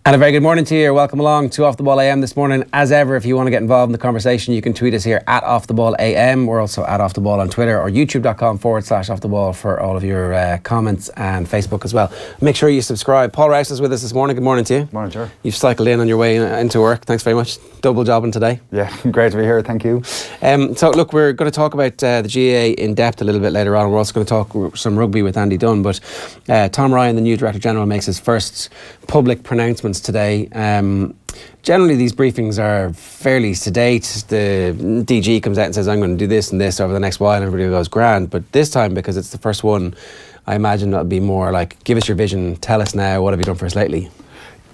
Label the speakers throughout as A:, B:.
A: And a very good morning to you. Welcome along to Off the Ball AM this morning. As ever, if you want to get involved in the conversation, you can tweet us here at Off the Ball AM. We're also at Off the Ball on Twitter or youtube.com/Off the Ball for all of your comments, and Facebook as well. Make sure you subscribe. Paul Rouse is with us this morning. Good morning to you.
B: Morning, sir.
A: You've cycled in on your way into work. Thanks very much. Double jobbing today.
B: Yeah, great to be here. Thank you.
A: So look, we're going to talk about the GAA in depth a little bit later on. We're also going to talk some rugby with Andy Dunne. But Tom Ryan, the new Director General, makes his first public pronouncements today. Generally these briefings are fairly sedate. The DG comes out and says, I'm going to do this and this over the next while, and everybody goes grand. But this time, because it's the first one, I imagine it'll be more like, give us your vision, tell us now, what have you done for us lately?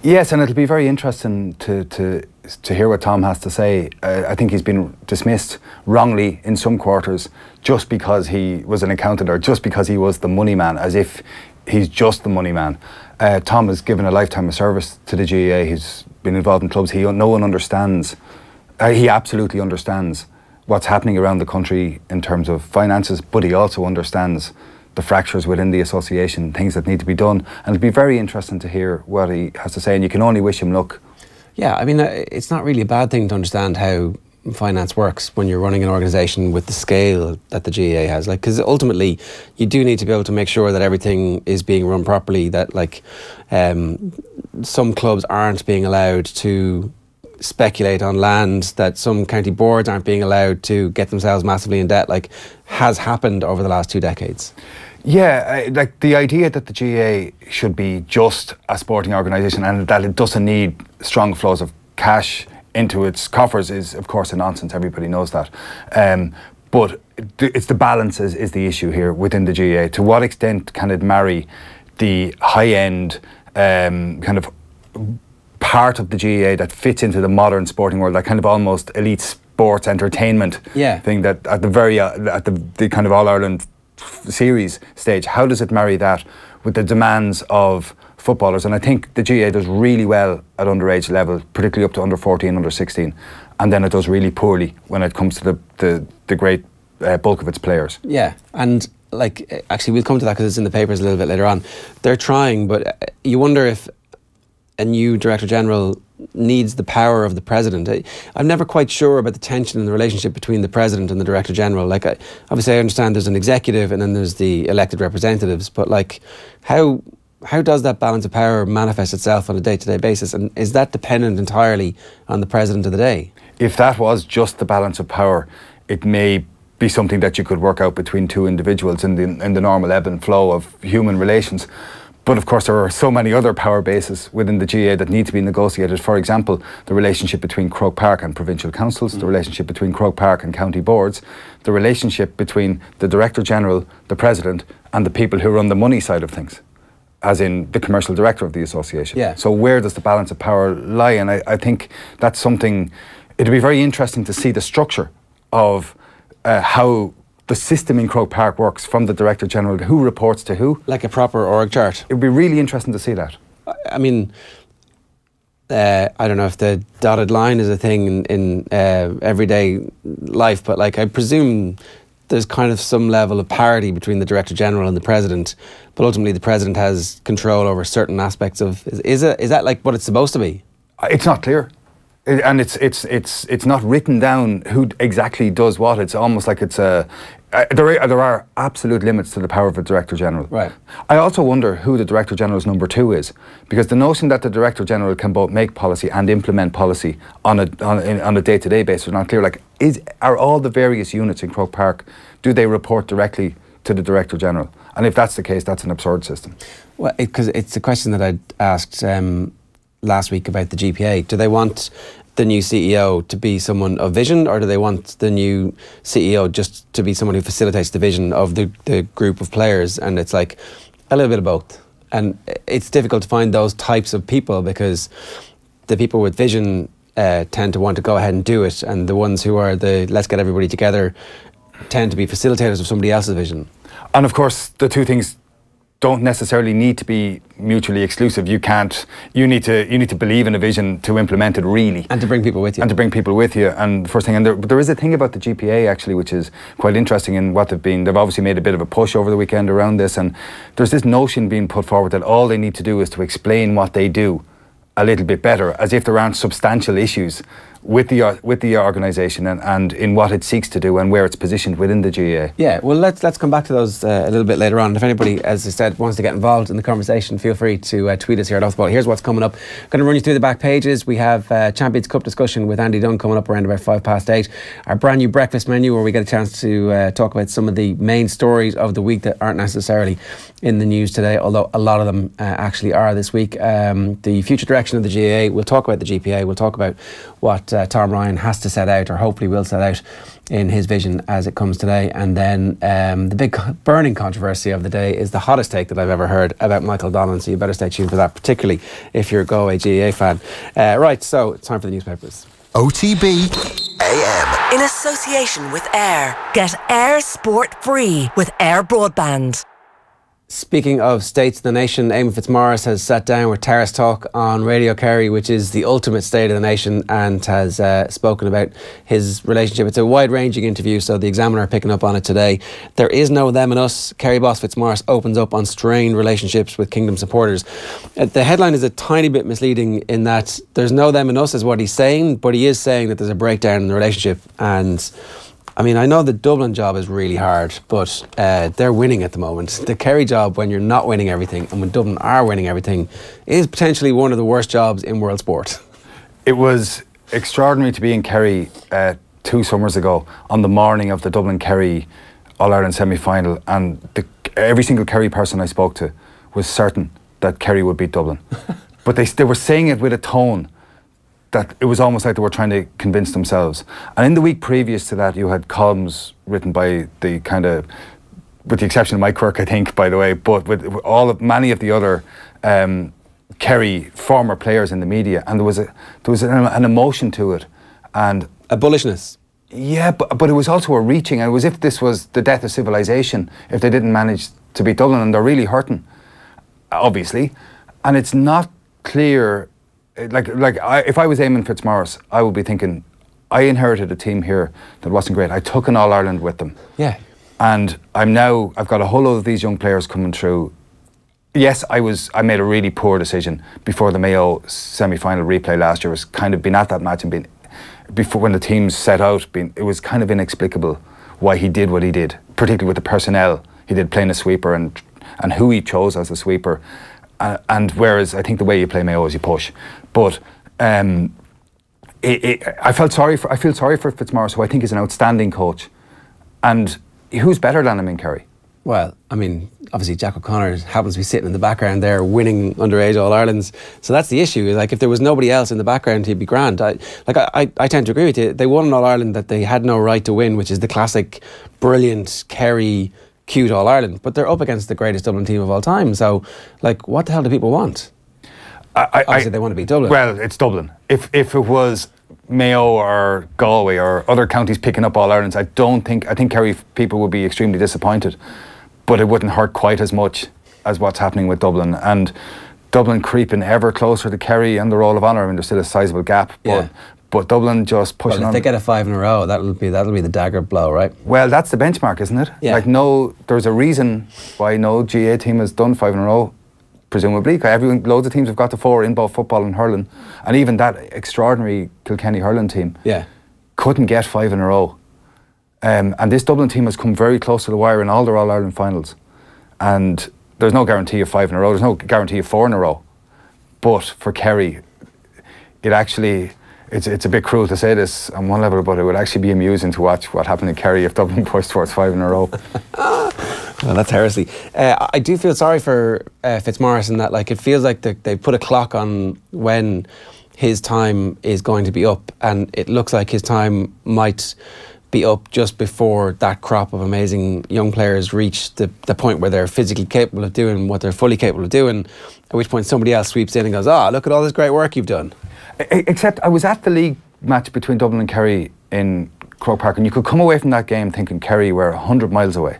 B: Yes, and it'll be very interesting to hear what Tom has to say. I think he's been dismissed wrongly in some quarters just because he was an accountant or just because he was the money man, as if he's just the money man. Tom has given a lifetime of service to the GAA. He's been involved in clubs. No one understands. He absolutely understands what's happening around the country in terms of finances, but he also understands the fractures within the association, things that need to be done. And it'll be very interesting to hear what he has to say, and you can only wish him luck. Yeah,
A: I mean, it's not really a bad thing to understand how finance works when you're running an organisation with the scale that the GAA has, like, because ultimately you do need to be able to make sure that everything is being run properly, that like some clubs aren't being allowed to speculate on land, that some county boards aren't being allowed to get themselves massively in debt, like has happened over the last 2 decades.
B: Yeah, like the idea that the GAA should be just a sporting organisation and that it doesn't need strong flows of cash into its coffers is, of course, a nonsense. Everybody knows that. But it's the balance is the issue here within the GAA. To what extent can it marry the high-end kind of part of the GAA that fits into the modern sporting world, that kind of almost elite sports entertainment thing that at the kind of All-Ireland series stage, how does it marry that with the demands of footballers? And I think the GAA does really well at underage level, particularly up to under 14, under 16, and then it does really poorly when it comes to the great bulk of its players.
A: Yeah, and like actually we'll come to that because it's in the papers a little bit later on. They're trying, but you wonder if a new Director General needs the power of the President. I'm never quite sure about the tension in the relationship between the President and the Director General. Like, obviously I understand there's an executive and then there's the elected representatives, but like how does that balance of power manifest itself on a day-to-day basis, and is that dependent entirely on the President of the day?
B: If that was just the balance of power, it may be something that you could work out between two individuals in the normal ebb and flow of human relations. But of course there are so many other power bases within the GAA that need to be negotiated. For example, the relationship between Croke Park and provincial councils, the relationship between Croke Park and county boards, the relationship between the Director General, the President, and the people who run the money side of things, as in the commercial director of the association.
A: Yeah.
B: So where does the balance of power lie? And I think that's something, it'd be very interesting to see the structure of how the system in Croke Park works, from the Director General, who reports to who.
A: Like a proper org chart.
B: It would be really interesting to see that.
A: I mean, I don't know if the dotted line is a thing in everyday life, but like I presume there's kind of some level of parity between the Director General and the President, but ultimately the President has control over certain aspects of. Is that like what it's supposed to be?
B: It's not clear. And it's not written down who exactly does what. It's almost like it's a. There are absolute limits to the power of a Director General.
A: Right.
B: I also wonder who the Director General's number 2 is, because the notion that the Director General can both make policy and implement policy on a day-to-day basis is not clear. Like, are all the various units in Croke Park, do they report directly to the Director General? And if that's the case, that's an absurd system.
A: Well, because it's a question that I asked last week about the GPA. Do they want the new CEO to be someone of vision, or do they want the new CEO just to be someone who facilitates the vision of the group of players? And it's like a little bit of both. And it's difficult to find those types of people, because the people with vision tend to want to go ahead and do it, and the ones who are the let's get everybody together tend to be facilitators of somebody else's vision.
B: And of course the two things don't necessarily need to be mutually exclusive. You need to believe in a vision to implement it, really.
A: And to bring people with you.
B: And to bring people with you. And the first thing, and there is a thing about the GPA actually, which is quite interesting in what they've obviously made a bit of a push over the weekend around this, and there's this notion being put forward that all they need to do is to explain what they do, a little bit better, as if there aren't substantial issues with the organisation and in what it seeks to do and where it's positioned within the GAA.
A: Yeah, well, let's come back to those a little bit later on. If anybody, as I said, wants to get involved in the conversation, feel free to tweet us here at Off the Ball. Here's what's coming up. Going to run you through the back pages. We have Champions Cup discussion with Andy Dunne coming up around about 8:05. Our brand new breakfast menu, where we get a chance to talk about some of the main stories of the week that aren't necessarily in the news today, although a lot of them actually are this week. The future direction of the GAA. We'll talk about the GPA. We'll talk about what Tom Ryan has to set out, or hopefully will set out in his vision as it comes today. And then the big burning controversy of the day is the hottest take that I've ever heard about Michael Donlan, so you better stay tuned for that, particularly if you're a Galway GAA fan. Right, so it's time for the newspapers.
C: OTB AM.
D: In association with Air. Get Air Sport free with Air Broadband.
A: Speaking of states of the nation, Eamon Fitzmaurice has sat down with Terrace Talk on Radio Kerry, which is the ultimate state of the nation, and has spoken about his relationship. It's a wide-ranging interview, so the Examiner are picking up on it today. There is no them and us. Kerry boss Fitzmaurice opens up on strained relationships with Kingdom supporters. The headline is a tiny bit misleading in that there's no them and us is what he's saying, but he is saying that there's a breakdown in the relationship. And I mean, I know the Dublin job is really hard, but they're winning at the moment. The Kerry job, when you're not winning everything, and when Dublin are winning everything, is potentially one of the worst jobs in world sport.
B: It was extraordinary to be in Kerry 2 summers ago on the morning of the Dublin-Kerry All-Ireland semi-final, and every single Kerry person I spoke to was certain that Kerry would beat Dublin. But they were saying it with a tone that it was almost like they were trying to convince themselves. And in the week previous to that, you had columns written by the kind of, with the exception of Mike Quirk, I think, by the way, but with many of the other Kerry former players in the media, and there was an emotion to it, and
A: a bullishness.
B: Yeah, but it was also a reaching, and it was if this was the death of civilization if they didn't manage to beat Dublin, and they're really hurting, obviously, and it's not clear. If I was Eamon Fitzmaurice, I would be thinking, I inherited a team here that wasn't great. I took an All-Ireland with them.
A: Yeah.
B: And I've got a whole lot of these young players coming through. Yes, I made a really poor decision before the Mayo semi-final replay last year. Was kind of been at that match and before when the teams set out, it was kind of inexplicable why he did what he did, particularly with the personnel he did playing a sweeper and who he chose as a sweeper. And whereas I think the way you play Mayo is you push, but I feel sorry for Fitzmaurice, who I think is an outstanding coach, and who's better than him in Kerry?
A: Well, I mean, obviously Jack O'Connor happens to be sitting in the background there, winning underage All Irelands. So that's the issue. Like, if there was nobody else in the background, he'd be grand. I tend to agree with you. They won an All Ireland that they had no right to win, which is the classic, brilliant Kerry, cute All Ireland, but they're up against the greatest Dublin team of all time. So, like, what the hell do people want? Obviously, they want to beat Dublin.
B: Well, it's Dublin. If it was Mayo or Galway or other counties picking up All Irelands, I think Kerry people would be extremely disappointed, but it wouldn't hurt quite as much as what's happening with Dublin, and Dublin creeping ever closer to Kerry and the Roll of Honour. I mean, there's still a sizable gap, but Dublin just pushing on.
A: Well, if they get a 5 in a row, that'll be the dagger blow, right?
B: Well, that's the benchmark, isn't it?
A: Yeah.
B: There's a reason why no GAA team has done 5 in a row, presumably. Loads of teams have got to 4 in both football and hurling, and even that extraordinary Kilkenny hurling team couldn't get 5 in a row. And this Dublin team has come very close to the wire in all their All-Ireland finals, and there's no guarantee of 5 in a row. There's no guarantee of 4 in a row. But for Kerry, it actually... It's a bit cruel to say this on one level, but it would actually be amusing to watch what happened in Kerry if Dublin pushed towards 5 in a row.
A: Well, that's heresy. I do feel sorry for Fitzmaurice in that, like, it feels like they put a clock on when his time is going to be up, and it looks like his time might be up just before that crop of amazing young players reach the point where they're physically capable of doing what they're fully capable of doing, at which point somebody else sweeps in and goes, look at all this great work you've done.
B: Except I was at the league match between Dublin and Kerry in Croke Park, and you could come away from that game thinking Kerry were 100 miles away,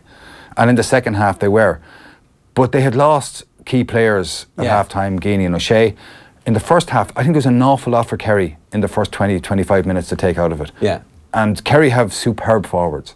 B: and in the second half they were, but they had lost key players at half-time, Geaney and O'Shea. In the first half, I think there was an awful lot for Kerry in the first 20-25 minutes to take out of it.
A: Yeah.
B: And Kerry have superb forwards.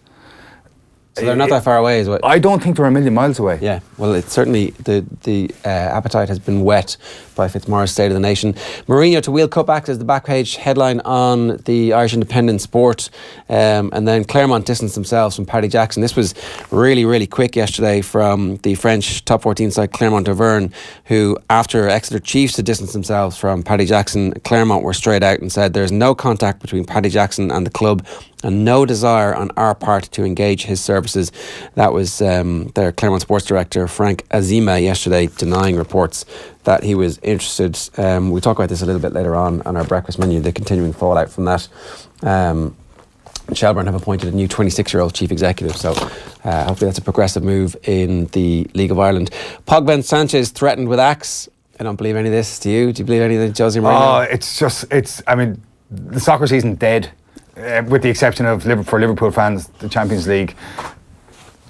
A: So they're not that far away, is what?
B: I don't think they're a million miles away.
A: Yeah, well, it's certainly the appetite has been whet by Fitzmaurice State of the Nation. Mourinho to wheel cutbacks is the back page headline on the Irish Independent Sport. And then Clermont distanced themselves from Paddy Jackson. This was really, really quick yesterday from the French top 14 side Clermont Auvergne, who, after Exeter Chiefs had distanced themselves from Paddy Jackson, Clermont were straight out and said there's no contact between Paddy Jackson and the club and no desire on our part to engage his services. That was their Clermont Sports Director, Frank Azima, yesterday denying reports that he was interested. We'll talk about this a little bit later on our breakfast menu, the continuing fallout from that. Shelbourne have appointed a new 26-year-old chief executive, so hopefully that's a progressive move in the League of Ireland. Pogba and Sanchez threatened with axe. I don't believe any of this. Do you? Do you believe any of the José Mourinho?
B: I mean, the soccer season's dead. With the exception of for Liverpool fans, the Champions League.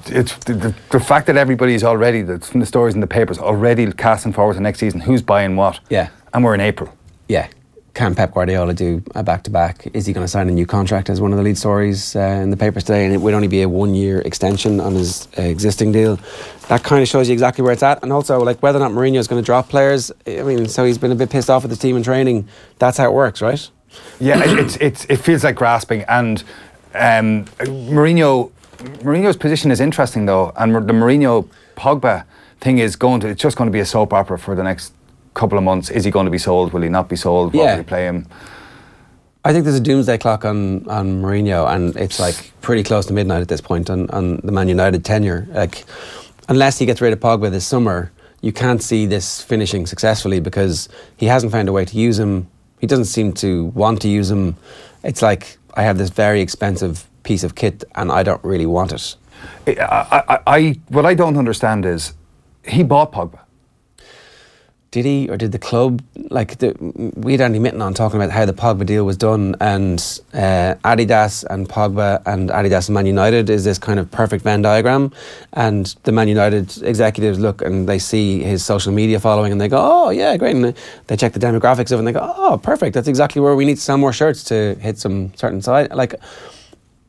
B: It's the fact that everybody's already, from the stories in the papers, already casting forward to next season. Who's buying what?
A: Yeah.
B: And we're in April.
A: Yeah. Can Pep Guardiola do a back-to-back? Is he going to sign a new contract as one of the lead stories in the papers today? And it would only be a 1-year extension on his existing deal. That kind of shows you exactly where it's at. And also, like, whether or not Mourinho is going to drop players. I mean, so he's been a bit pissed off with the team in training. That's how it works, right?
B: Yeah, it feels like grasping, and Mourinho's position is interesting though, and the Mourinho Pogba thing is it's just going to be a soap opera for the next couple of months. Is he going to be sold? Will he not be sold? What will he play him?
A: I think there's a doomsday clock on Mourinho, and it's like pretty close to midnight at this point on the Man United tenure. Like, unless he gets rid of Pogba this summer, you can't see this finishing successfully because he hasn't found a way to use him. He doesn't seem to want to use him. It's like, I have this very expensive piece of kit and I don't really want it.
B: What I don't understand is, he bought Pogba.
A: Did he, or did the club? Like, we had Andy Mitten on talking about how the Pogba deal was done, and Adidas and Pogba and Adidas and Man United is this kind of perfect Venn diagram, and the Man United executives look and they see his social media following and they go, oh yeah, great, and they check the demographics of it and they go, oh perfect, that's exactly where we need to sell more shirts to hit some certain side. Like,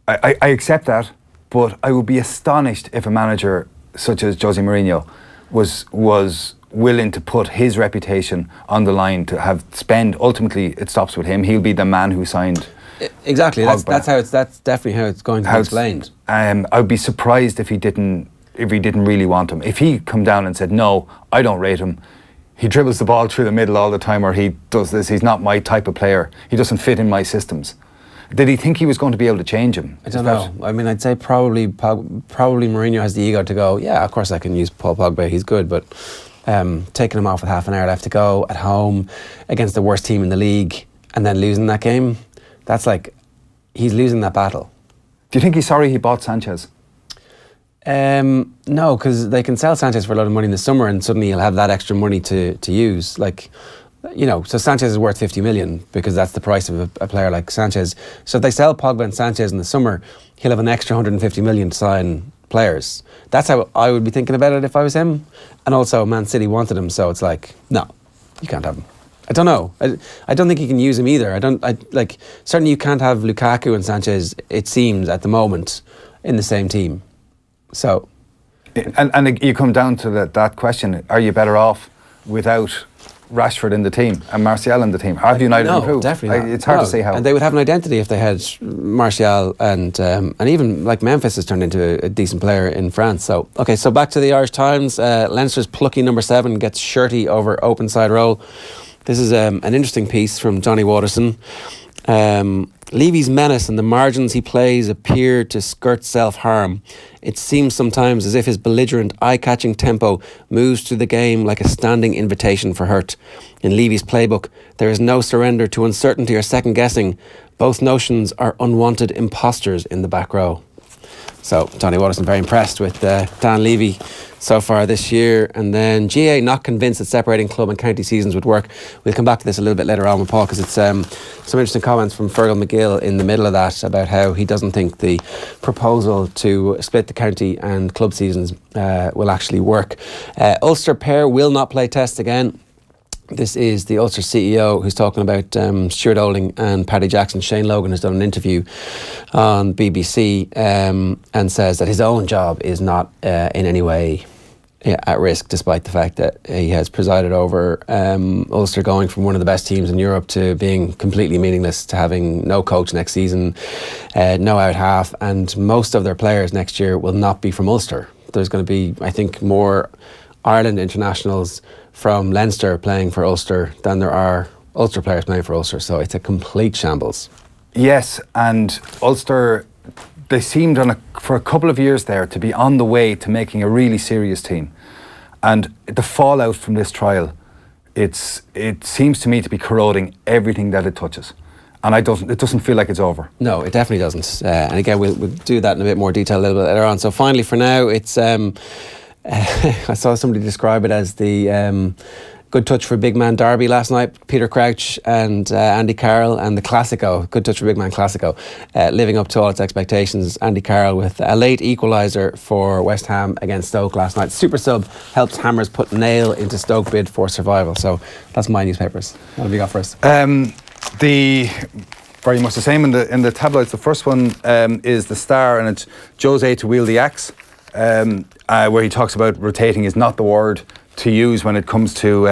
B: I accept that, but I would be astonished if a manager such as José Mourinho was willing to put his reputation on the line to spend. Ultimately, it stops with him. He'll be the man who signed.
A: Exactly. That's definitely how it's going to be explained.
B: I'd be surprised if he didn't really want him. If he come down and said, no, I don't rate him. He dribbles the ball through the middle all the time, or he does this. He's not my type of player. He doesn't fit in my systems. Did he think he was going to be able to change him?
A: I don't know. I mean, I'd say probably Mourinho has the ego to go, yeah, of course I can use Paul Pogba. He's good, but taking him off with half an hour left to go at home against the worst team in the league and then losing that game, that's like, he's losing that battle.
B: Do you think he's sorry he bought Sanchez?
A: No, because they can sell Sanchez for a lot of money in the summer and suddenly he'll have that extra money to use. Like, you know, so Sanchez is worth 50 million because that's the price of a player like Sanchez. So if they sell Pogba and Sanchez in the summer, he'll have an extra 150 million to sign players. That's how I would be thinking about it if I was him. And also Man City wanted him, so it's like, no, you can't have him. I don't know. I don't think you can use him either. Certainly you can't have Lukaku and Sanchez, it seems, at the moment, in the same team. So,
B: and you come down to that question: are you better off without Rashford in the team and Martial in the team? Have United improved?
A: Definitely not.
B: It's hard to say how.
A: And they would have an identity if they had Martial and even like Memphis has turned into a decent player in France. So okay, so back to the Irish Times. Leinster's plucky number 7 gets shirty over open side roll. This is an interesting piece from Johnny Waterson. Leavy's menace and the margins he plays appear to skirt self-harm. It seems sometimes as if his belligerent, eye-catching tempo moves through the game like a standing invitation for hurt. In Leavy's playbook, there is no surrender to uncertainty or second-guessing. Both notions are unwanted imposters in the back row. So, Johnny Waterson very impressed with Dan Leavy so far this year. And then GAA not convinced that separating club and county seasons would work. We'll come back to this a little bit later on with Paul, because it's some interesting comments from Fergal McGill in the middle of that about how he doesn't think the proposal to split the county and club seasons will actually work. Ulster pair will not play Test again. This is the Ulster CEO who's talking about Stuart Olding and Paddy Jackson. Shane Logan has done an interview on BBC and says that his own job is not in any way at risk, despite the fact that he has presided over Ulster going from one of the best teams in Europe to being completely meaningless, to having no coach next season, no out half, and most of their players next year will not be from Ulster. There's going to be, I think, more Ireland internationals from Leinster playing for Ulster than there are Ulster players playing for Ulster, so it's a complete shambles.
B: Yes, and Ulster, they seemed for a couple of years there to be on the way to making a really serious team. And the fallout from this trial, it seems to me to be corroding everything that it touches. And it doesn't feel like it's over. No,
A: it definitely doesn't. And again, we'll do that in a bit more detail a little bit later on. So finally, for now, it's... I saw somebody describe it as the good touch for big man derby last night. Peter Crouch and Andy Carroll, and the Classico, good touch for big man Classico, living up to all its expectations. Andy Carroll with a late equaliser for West Ham against Stoke last night. Super sub helps Hammers put nail into Stoke bid for survival. So that's my newspapers. What have you got for us?
B: Very much the same in the tabloids. The first one is the Star, and it's José to wield the axe. Where he talks about rotating is not the word to use when it comes to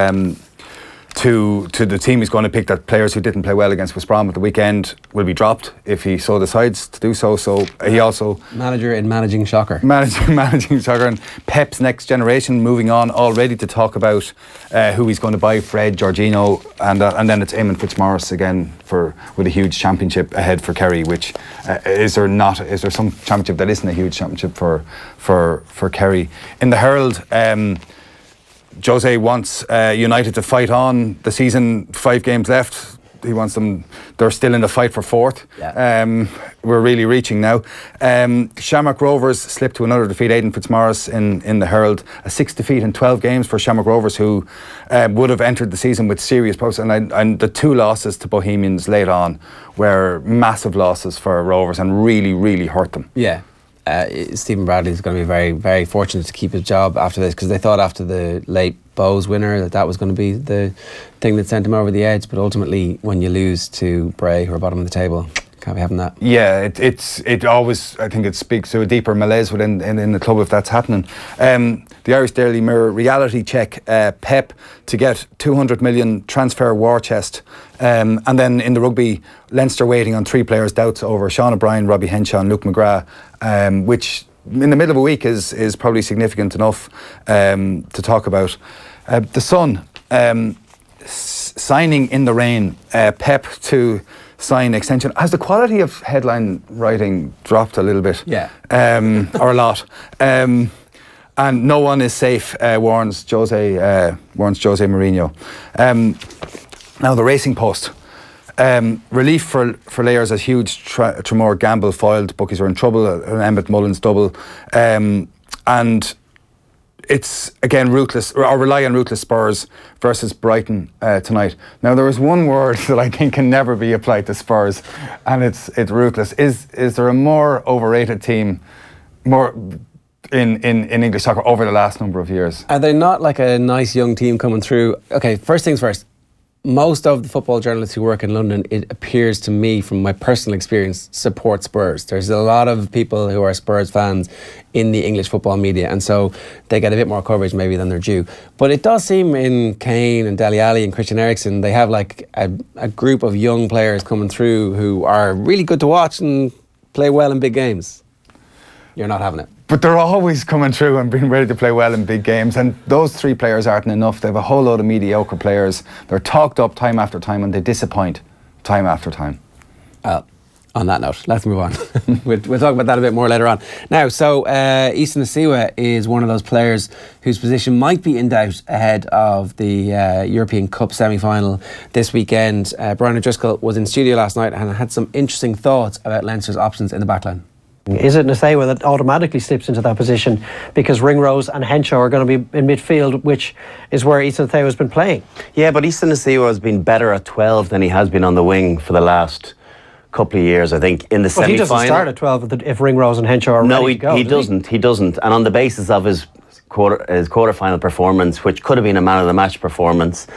B: the team he's going to pick, that players who didn't play well against West Brom at the weekend will be dropped if he so decides to do so. So he also...
A: Manager in managing shocker.
B: Managing shocker. And Pep's next generation moving on already to talk about who he's going to buy, Fred, Jorginho, and then it's Eamon Fitzmaurice again with a huge championship ahead for Kerry, which is there some championship that isn't a huge championship for Kerry? In the Herald, José wants United to fight on the season, 5 games left. He wants them, they're still in the fight for fourth. Yeah. We're really reaching now. Shamrock Rovers slipped to another defeat, Aidan Fitzmaurice in the Herald. A 6 defeat in 12 games for Shamrock Rovers, who would have entered the season with serious problems. And the 2 losses to Bohemians late on were massive losses for Rovers and really, really hurt them.
A: Yeah. Stephen Bradley is going to be very, very fortunate to keep his job after this, because they thought after the late Bowes winner that was going to be the thing that sent him over the edge. But ultimately, when you lose to Bray, who are bottom of the table, can't be having that.
B: Yeah, it always, I think it speaks to a deeper malaise within in the club if that's happening. The Irish Daily Mirror reality check, Pep to get 200 million transfer war chest. And then in the rugby, Leinster waiting on 3 players' doubts over Sean O'Brien, Robbie Henshaw and Luke McGrath, which in the middle of a week is probably significant enough to talk about. The Sun, signing in the rain, Pep to sign extension. Has the quality of headline writing dropped a little bit?
A: Yeah.
B: Or a lot? And no one is safe, warns Jose Mourinho. Now the Racing Post. Relief for layers as huge Tramore Gamble foiled. Bookies are in trouble. An Emmett Mullins double. And it's again ruthless, or rely on ruthless Spurs versus Brighton tonight. Now there is one word that I think can never be applied to Spurs, and it's ruthless. Is there a more overrated team, more in English soccer over the last number of years?
A: Are they not like a nice young team coming through? Okay, first things first. Most of the football journalists who work in London, it appears to me from my personal experience, support Spurs. There's a lot of people who are Spurs fans in the English football media, and so they get a bit more coverage maybe than they're due. But it does seem in Kane and Dele Alli and Christian Eriksen, they have like a group of young players coming through who are really good to watch and play well in big games. You're not having it.
B: But they're always coming through and being ready to play well in big games, and those 3 players aren't enough. They have a whole load of mediocre players. They're talked up time after time, and they disappoint time after time.
A: On that note, let's move on. We'll talk about that a bit more later on. Now, so Easton Asiwa is one of those players whose position might be in doubt ahead of the European Cup semi-final this weekend. Brian O'Driscoll was in studio last night and had some interesting thoughts about Leinster's options in the backline.
E: Is it Asiwa that automatically slips into that position because Ringrose and Henshaw are going to be in midfield, which is where Easton Asiwa has been playing?
F: Yeah, but Easton Asiwa has been better at 12 than he has been on the wing for the last couple of years, I think. In the semi-final,
E: he doesn't start at 12 if Ringrose and Henshaw are ready to go.
F: No, he doesn't. And on the basis of his quarter-final performance, which could have been a man of the match performance,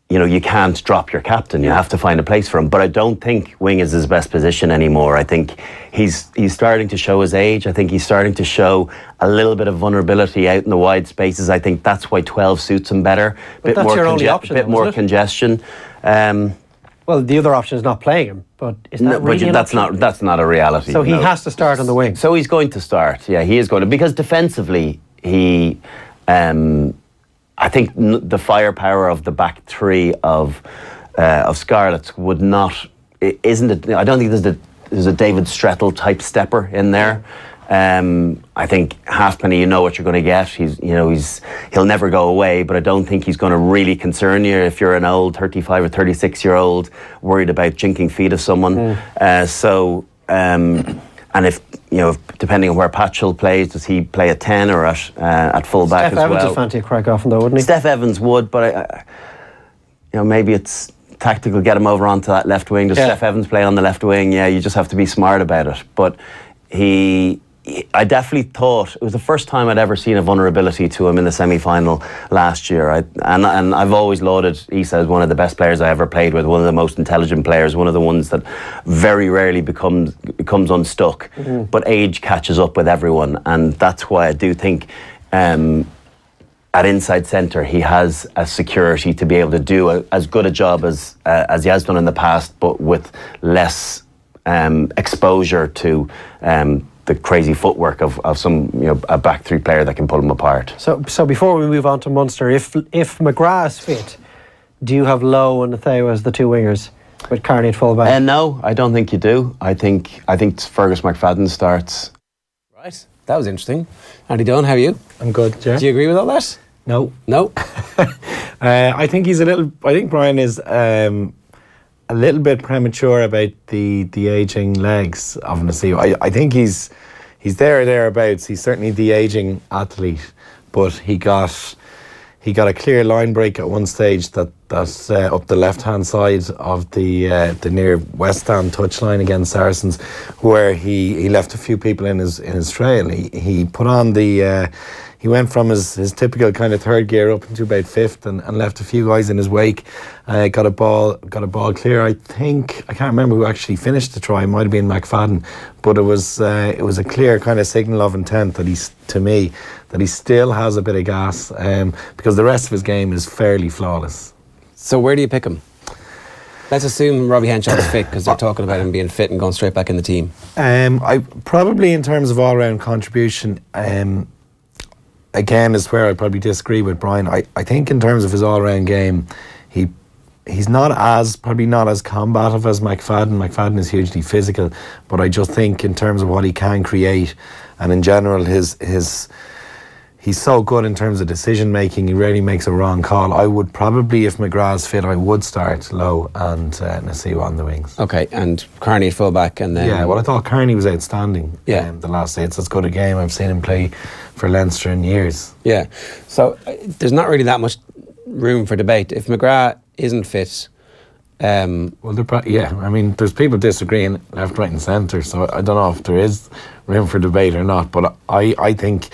F: you know, you can't drop your captain. You have to find a place for him. But I don't think wing is his best position anymore. I think he's starting to show his age. I think he's starting to show a little bit of vulnerability out in the wide spaces. I think that's why 12 suits him better.
E: But that's your only option,
F: bit more congestion.
E: Well, the other option is not playing him, but is that really an option?
F: That's not a reality.
E: So he has to start on the wing.
F: So he's going to start. Yeah, he is going to, because defensively he. I think the firepower of the back three of Scarlets would not. Isn't it? I don't think there's a David Strettle type stepper in there. I think Halfpenny, you know what you're going to get. He'll never go away, but I don't think he's going to really concern you if you're an old 35 or 36-year-old worried about jinking feet of someone. And if, you know, depending on where Patchell plays, does he play at 10 or at full back as well?
E: Steph Evans would fancy a crack off him though, wouldn't he?
F: Steph Evans would, but you know, maybe it's tactical, get him over onto that left wing. Does Steph Evans play on the left wing? Yeah, you just have to be smart about it. But I definitely thought it was the first time I'd ever seen a vulnerability to him in the semi-final last year. And I've always lauded Issa as one of the best players I ever played with, one of the most intelligent players, one of the ones that very rarely becomes unstuck. But age catches up with everyone, and that's why I do think at inside centre he has a security to be able to do as good a job as he has done in the past, but with less exposure to the crazy footwork of some, you know, a back three player that can pull them apart.
E: So before we move on to Munster, if McGrath is fit, do you have Lowe and Natheo as the two wingers with Carney at full back?
F: No, I don't think you do. I think Fergus McFadden starts.
A: Right, that was interesting. Andy Dunne, how are you?
G: I'm good, yeah.
A: Do you agree with all that?
G: No.
A: I
G: think Brian is a little bit premature about the ageing legs of Natheo. I think he's there or thereabouts. He's certainly the ageing athlete, but he got a clear line break at one stage that's up the left hand side of the near West Stand touchline against Saracens, where he left a few people in his trail. He put on the. He went from his typical kind of third gear up into about fifth and left a few guys in his wake. Got a ball clear. I can't remember who actually finished the try. It might have been McFadden, but it was a clear kind of signal of intent that he still has a bit of gas, because the rest of his game is fairly flawless.
A: So where do you pick him? Let's assume Robbie Henshaw is fit, because they're talking about him being fit and going straight back in the team.
G: I probably, in terms of all-round contribution, again, is where I probably disagree with Brian. I think in terms of his all-round game, he's probably not as combative as McFadden. McFadden is hugely physical, but I just think in terms of what he can create, and in general, he's so good in terms of decision making. He rarely makes a wrong call. I would probably, if McGrath's fit, I would start Lowe and Natheo on the wings.
A: Okay, and Carney at full back, and then
G: I thought Carney was outstanding. The last day. It's as good a game I've seen him play for Leinster in years.
A: Yeah, so there's not really that much room for debate. If McGrath isn't fit,
G: I mean, there's people disagreeing left, right and centre, so I don't know if there is room for debate or not, but I think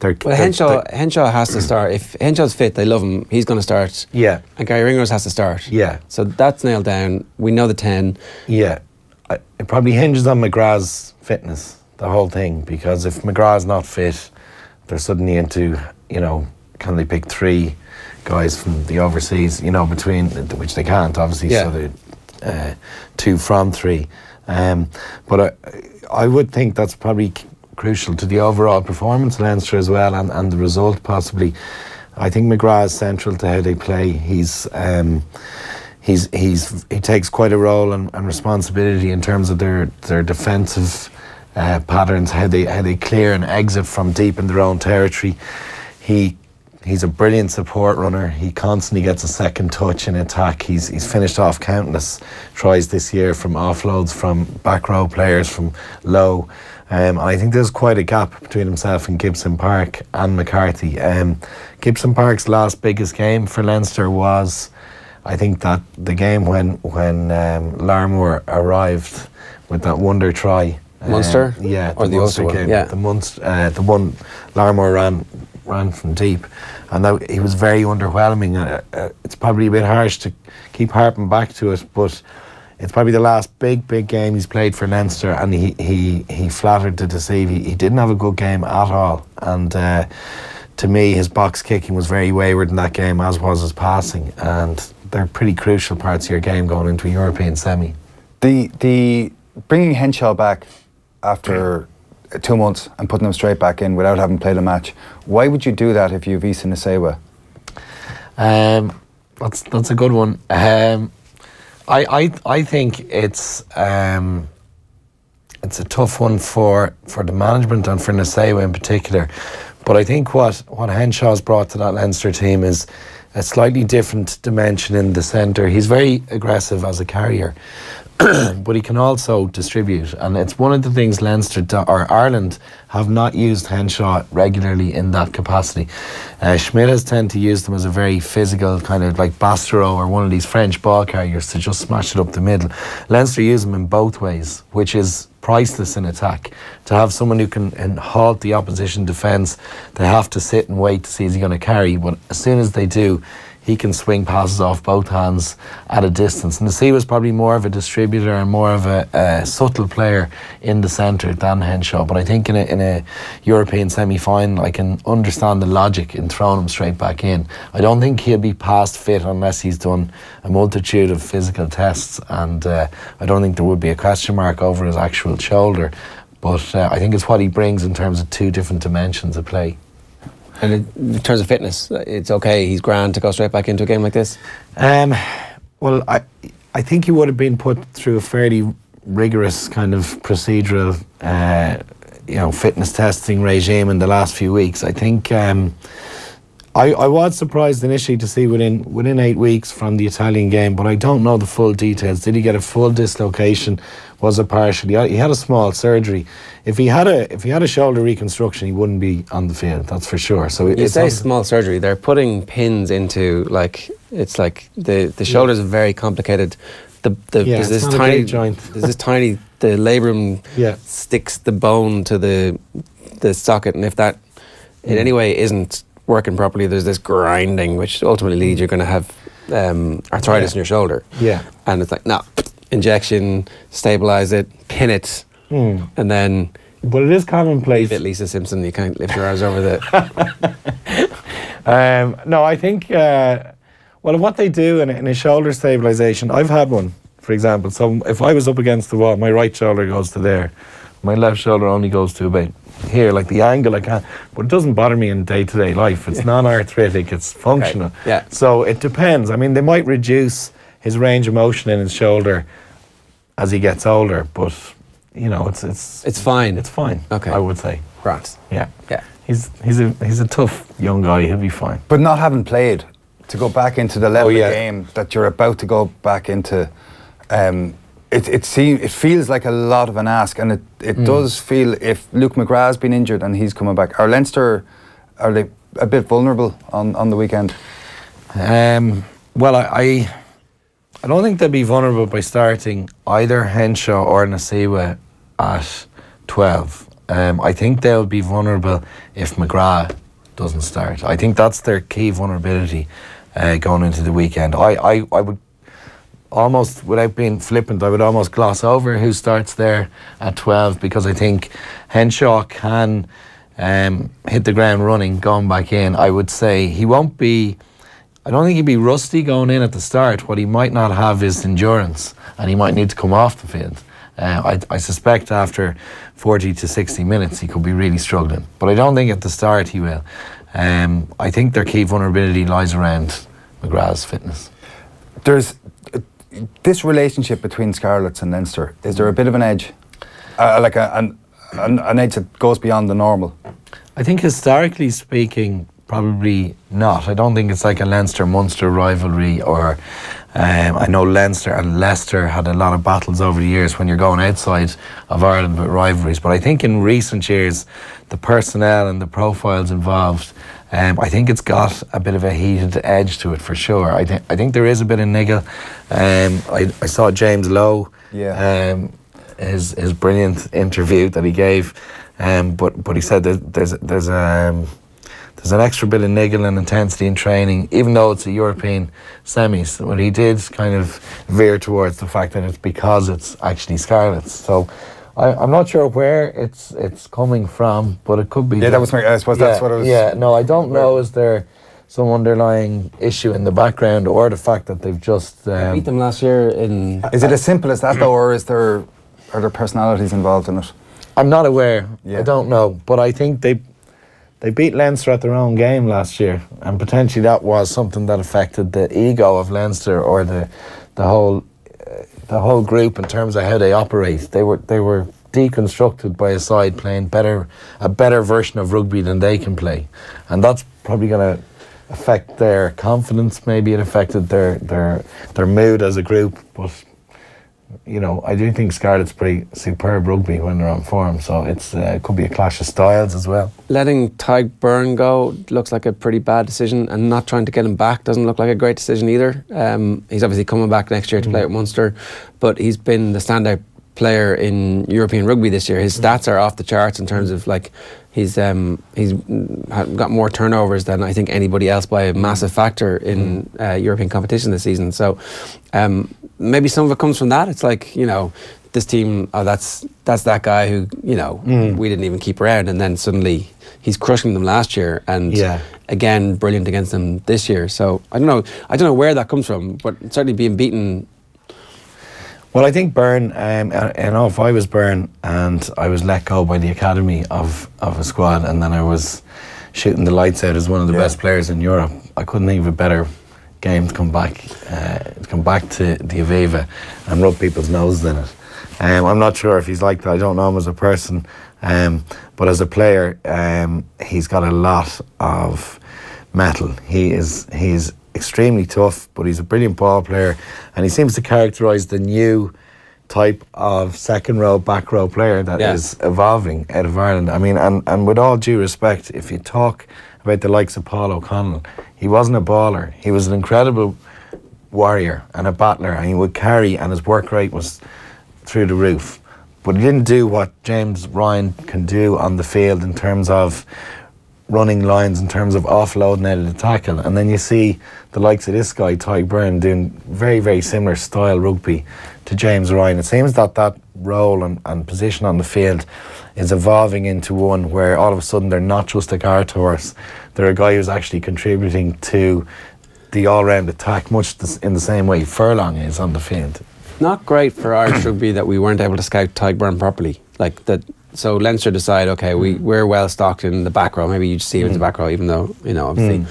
A: Henshaw has to start. If Henshaw's fit, they love him, he's going to start.
G: Yeah.
A: And Gary Ringrose has to start.
G: Yeah.
A: So that's nailed down. We know the 10.
G: Yeah. It probably hinges on McGrath's fitness, the whole thing, because if McGrath's not fit, they're suddenly into, you know, can they pick three guys from the overseas, you know, between, which they can't, obviously, so they're two from three. But I would think that's probably crucial to the overall performance of Leinster as well, and the result possibly. I think McGrath is central to how they play. He takes quite a role and responsibility in terms of their defensive patterns, how they clear and exit from deep in their own territory. He's a brilliant support runner. He constantly gets a second touch in attack. He's finished off countless tries this year from offloads from back row players, from low. I think there's quite a gap between himself and Gibson Park and McCarthy. Gibson Park's last biggest game for Leinster was, I think, that the game when Larmour arrived with that wonder try.
A: Munster?
G: Yeah,
A: or the
G: Munster
A: other
G: game.
A: one? Yeah.
G: The one Larmour ran ran from deep, and that, he was very underwhelming. It's probably a bit harsh to keep harping back to it, but it's probably the last big game he's played for Leinster, and he flattered to deceive. He didn't have a good game at all, and to me his box kicking was very wayward in that game, as was his passing, and they're pretty crucial parts of your game going into a European semi.
B: The bringing Henshaw back after 2 months and putting them straight back in without having played a match, why would you do that if you've Isa Nasewa?
G: That's a good one. I think it's a tough one for the management and for Nasewa in particular. But I think what Henshaw's brought to that Leinster team is a slightly different dimension in the centre. He's very aggressive as a carrier, but he can also distribute, and it's one of the things Leinster or Ireland have not used Henshaw regularly in that capacity. Schmidt has tended to use them as a very physical kind of like Bastereau or one of these French ball carriers to just smash it up the middle. Leinster use them in both ways, which is priceless in attack. To have someone who can halt the opposition defence, they have to sit and wait to see is he going to carry, but as soon as they do, he can swing passes off both hands at a distance. And Nasewa was probably more of a distributor and more of a subtle player in the centre than Henshaw. But I think in a European semi-final, I can understand the logic in throwing him straight back in. I don't think he'll be past fit unless he's done a multitude of physical tests, and I don't think there would be a question mark over his actual shoulder. But I think it's what he brings in terms of two different dimensions of play.
A: And in terms of fitness, it's okay, he's grand to go straight back into a game like this?
G: Well, I think he would have been put through a fairly rigorous kind of procedural fitness testing regime in the last few weeks. I think I was surprised initially to see within 8 weeks from the Italian game, but I don't know the full details. Did he get a full dislocation? Was it partial? He had a small surgery. If he had a shoulder reconstruction, he wouldn't be on the field. That's for sure. So
A: you say small surgery. They're putting pins into it's like the shoulders are very complicated. There's this tiny
G: joint.
A: There's this tiny. The labrum sticks the bone to the socket, and if that in any way isn't working properly, there's this grinding, which ultimately leads you're going to have arthritis in your shoulder.
G: Yeah,
A: and it's like injection, stabilize it, pin it, and then.
G: But it is commonplace.
A: A bit Lisa Simpson, you can't lift your arms over the.
G: No, I think. Well, what they do in a shoulder stabilisation, I've had one, for example. So if I was up against the wall, my right shoulder goes to there, my left shoulder only goes to about here, like the angle I can't. But it doesn't bother me in day-to-day life. It's non-arthritic. It's functional.
A: Okay. Yeah.
G: So it depends. I mean, they might reduce his range of motion in his shoulder as he gets older, but it's
A: fine.
G: It's fine.
A: Okay,
G: I would say.
A: Right.
G: Yeah.
A: Yeah.
G: He's a tough young guy. He'll be fine.
B: But not having played, to go back into the level of game that you're about to go back into, it feels like a lot of an ask, and it does feel, if Luke McGrath's been injured and he's coming back, are Leinster, are they a bit vulnerable on the weekend?
G: Well, I don't think they'll be vulnerable by starting either Henshaw or Nasewa at 12. I think they'll be vulnerable if McGrath doesn't start. I think that's their key vulnerability going into the weekend. I would almost, without being flippant, I would almost gloss over who starts there at 12, because I think Henshaw can hit the ground running going back in. I would say he won't be, I don't think he'd be rusty going in at the start. What he might not have is endurance, and he might need to come off the field. I suspect after 40 to 60 minutes he could be really struggling, but I don't think at the start he will. I think their key vulnerability lies around McGrath's fitness.
B: There's this relationship between Scarlets and Leinster. Is there a bit of an edge, like an edge that goes beyond the normal?
G: I think historically speaking, probably not. I don't think it's like a Leinster-Munster rivalry, or I know Leinster and Leicester had a lot of battles over the years when you're going outside of Ireland with rivalries. But I think in recent years, the personnel and the profiles involved, I think it's got a bit of a heated edge to it for sure. I think there is a bit of niggle. I saw James Lowe, his brilliant interview that he gave, but he said that there's an extra bit of niggle and intensity in training, even though it's a European semis. But he did kind of veer towards the fact that it's because it's actually Scarlets. So I'm not sure where it's coming from, but it could be.
B: Yeah, I suppose that's what it was.
G: Yeah, no, I don't know. Is there some underlying issue in the background, or the fact that they've just
A: beat them last year in?
B: Is it as simple as that though, or are there personalities involved in it?
G: I'm not aware.
B: Yeah.
G: I don't know, but I think they beat Leinster at their own game last year, and potentially that was something that affected the ego of Leinster, or the whole group in terms of how they operate. They were deconstructed by a side playing a better version of rugby than they can play, and that's probably going to affect their confidence. Maybe it affected their mood as a group, but you know, I do think Scarlets play superb rugby when they're on form, so it could be a clash of styles as well.
A: Letting Tadhg Byrne go looks like a pretty bad decision, and not trying to get him back doesn't look like a great decision either. He's obviously coming back next year to play at Munster, but he's been the standout player in European rugby this year. His stats are off the charts in terms of, like, he's got more turnovers than I think anybody else by a massive factor in European competition this season. So maybe some of it comes from that. It's like, you know, this team, that's that guy who, you know, we didn't even keep around, and then suddenly he's crushing them last year, and again brilliant against them this year. So I don't know where that comes from, but certainly being beaten.
G: Well, I think Byrne, you know, if I was Byrne and I was let go by the academy of a squad, and then I was shooting the lights out as one of the best players in Europe, I couldn't think of a better game to come back to the Aviva and rub people's noses in it. I'm not sure if he's like that. I don't know him as a person, but as a player, he's got a lot of mettle. He's extremely tough, but he's a brilliant ball player, and he seems to characterise the new type of second row, back row player that is evolving out of Ireland. I mean, and with all due respect, if you talk about the likes of Paul O'Connell, he wasn't a baller. He was an incredible warrior and a battler, and he would carry, and his work rate was through the roof. But he didn't do what James Ryan can do on the field in terms of running lines, in terms of offloading out of the tackle. And then you see the likes of this guy, Tadhg Byrne, doing very, very similar style rugby to James Ryan. It seems that role and position on the field is evolving into one where all of a sudden they're not just a guard horse, they're a guy who's actually contributing to the all-round attack, much in the same way Furlong is on the field.
A: Not great for Irish rugby that we weren't able to scout Tadhg Byrne properly. Like that. So Leinster decide, okay, we're well stocked in the back row. Maybe you just see him in the back row, even though, you know, obviously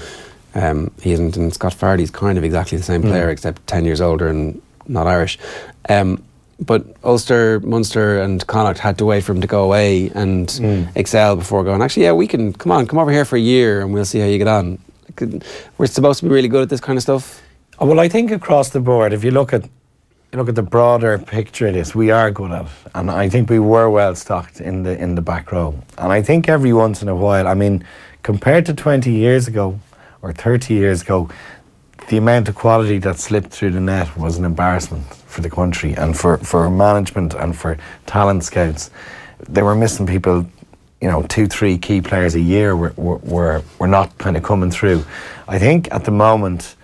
A: he isn't. And Scott Fardy's kind of exactly the same player, except 10 years older and not Irish. But Ulster, Munster and Connacht had to wait for him to go away and excel before going, actually, yeah, we can, come over here for a year and we'll see how you get on. We're supposed to be really good at this kind of stuff.
G: Well, I think across the board, if you look at the broader picture of this, we are good at it, and I think we were well stocked in the back row. And I think every once in a while, I mean, compared to 20 years ago or 30 years ago, the amount of quality that slipped through the net was an embarrassment for the country and for management and for talent scouts. They were missing people, you know, 2-3 key players a year were not kind of coming through. I think at the moment,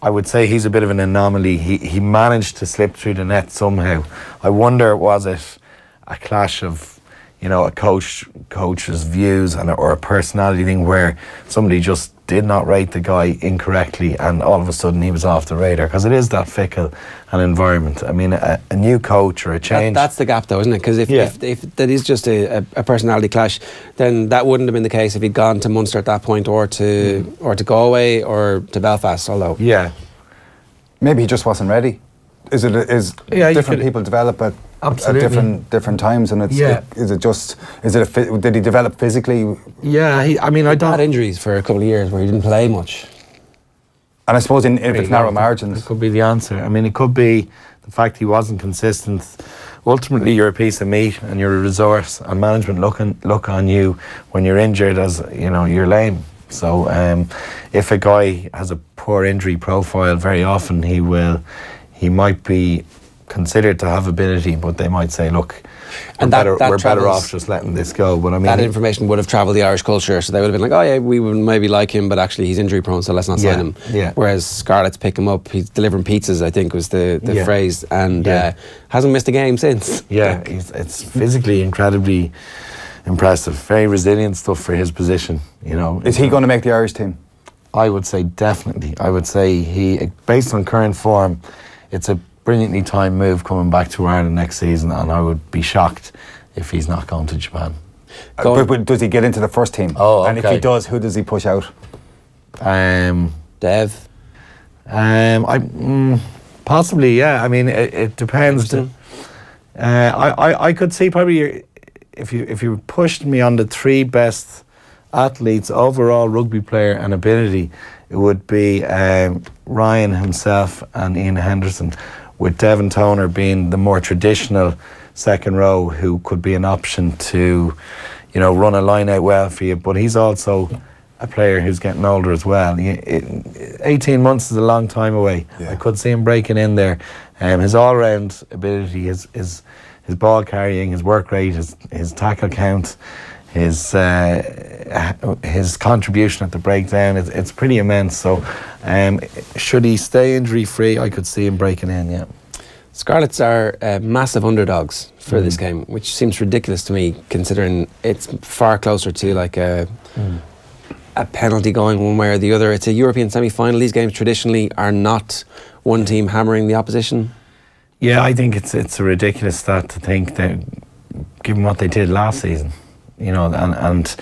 G: I would say he's a bit of an anomaly. He managed to slip through the net somehow. I wonder, was it a clash of, you know, a coach's views or a personality thing where somebody just did not rate the guy incorrectly and all of a sudden he was off the radar? Because it is that fickle an environment. I mean, a new coach or a change.
A: That's the gap though, isn't it? Because if that is just a personality clash, then that wouldn't have been the case if he'd gone to Munster at that point, or to Galway or to Belfast, although.
B: Yeah. Maybe he just wasn't ready. Different people develop at different times, and did he develop physically?
G: Yeah, I don't
A: had injuries for a couple of years where he didn't play much.
B: And I suppose if it's narrow margins,
G: it could be the answer. I mean, it could be the fact he wasn't consistent. Ultimately, you're a piece of meat and you're a resource, and management look on you when you're injured as, you know, you're lame. So if a guy has a poor injury profile, very often he might be considered to have ability, but they might say, look,
A: And
G: we're better
A: travels-
G: off just letting this go. But I mean,
A: That information would have travelled the Irish culture, so they would have been like, oh yeah, we would maybe like him, but actually he's injury prone, so let's not sign him.
G: Yeah.
A: Whereas Scarlets pick him up, he's delivering pizzas, I think was the
G: Yeah.
A: phrase, and
G: Yeah.
A: hasn't missed a game since.
G: yeah, it's physically incredibly impressive. Very resilient stuff for his position. You know,
B: Is he going to make the Irish team?
G: I would say definitely. I would say he, based on current form, it's a brilliantly timed move coming back to Ireland next season, and I would be shocked if he's not going to Japan.
B: But does he get into the first team?
G: Oh,
B: And if
G: okay.
B: he does, who does he push out?
A: Dev,
G: Possibly, yeah. I mean, it depends. I could see probably if you pushed me on the three best athletes, overall rugby player and ability, it would be Ryan himself and Ian Henderson, with Devon Toner being the more traditional second row who could be an option to, you know, run a line out well for you. But he's also a player who's getting older as well. 18 months is a long time away.
B: Yeah.
G: I could see him breaking in there. His all-round ability, his ball carrying, his work rate, his tackle count, his contribution at the breakdown, it's pretty immense. So should he stay injury free, I could see him breaking in. Yeah.
A: Scarlets are massive underdogs for this game, which seems ridiculous to me, considering it's far closer to like a penalty going one way or the other. It's a European semi-final. These games traditionally are not one team hammering the opposition.
G: Yeah, I think it's a ridiculous stat to think that, given what they did last season, you know, and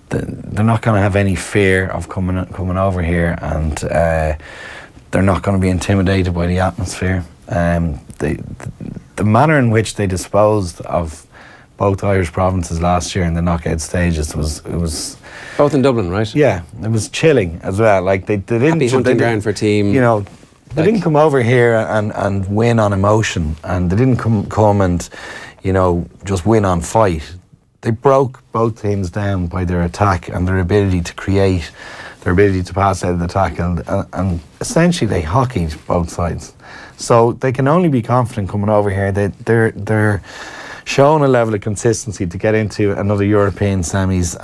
G: they're not going to have any fear of coming over here, and they're not going to be intimidated by the atmosphere. The manner in which they disposed of both Irish provinces last year in the knockout stages was
A: Both in Dublin, right?
G: yeah, it was chilling as well. Like they didn't
A: Happy hunting ground for a team.
G: You know, they didn't come over here and win on emotion, and they didn't come and, you know, just win on fight. They broke both teams down by their attack and their ability to create, their ability to pass out of the tackle, and essentially they hockeyed both sides. So they can only be confident coming over here. They're showing a level of consistency to get into another European semis.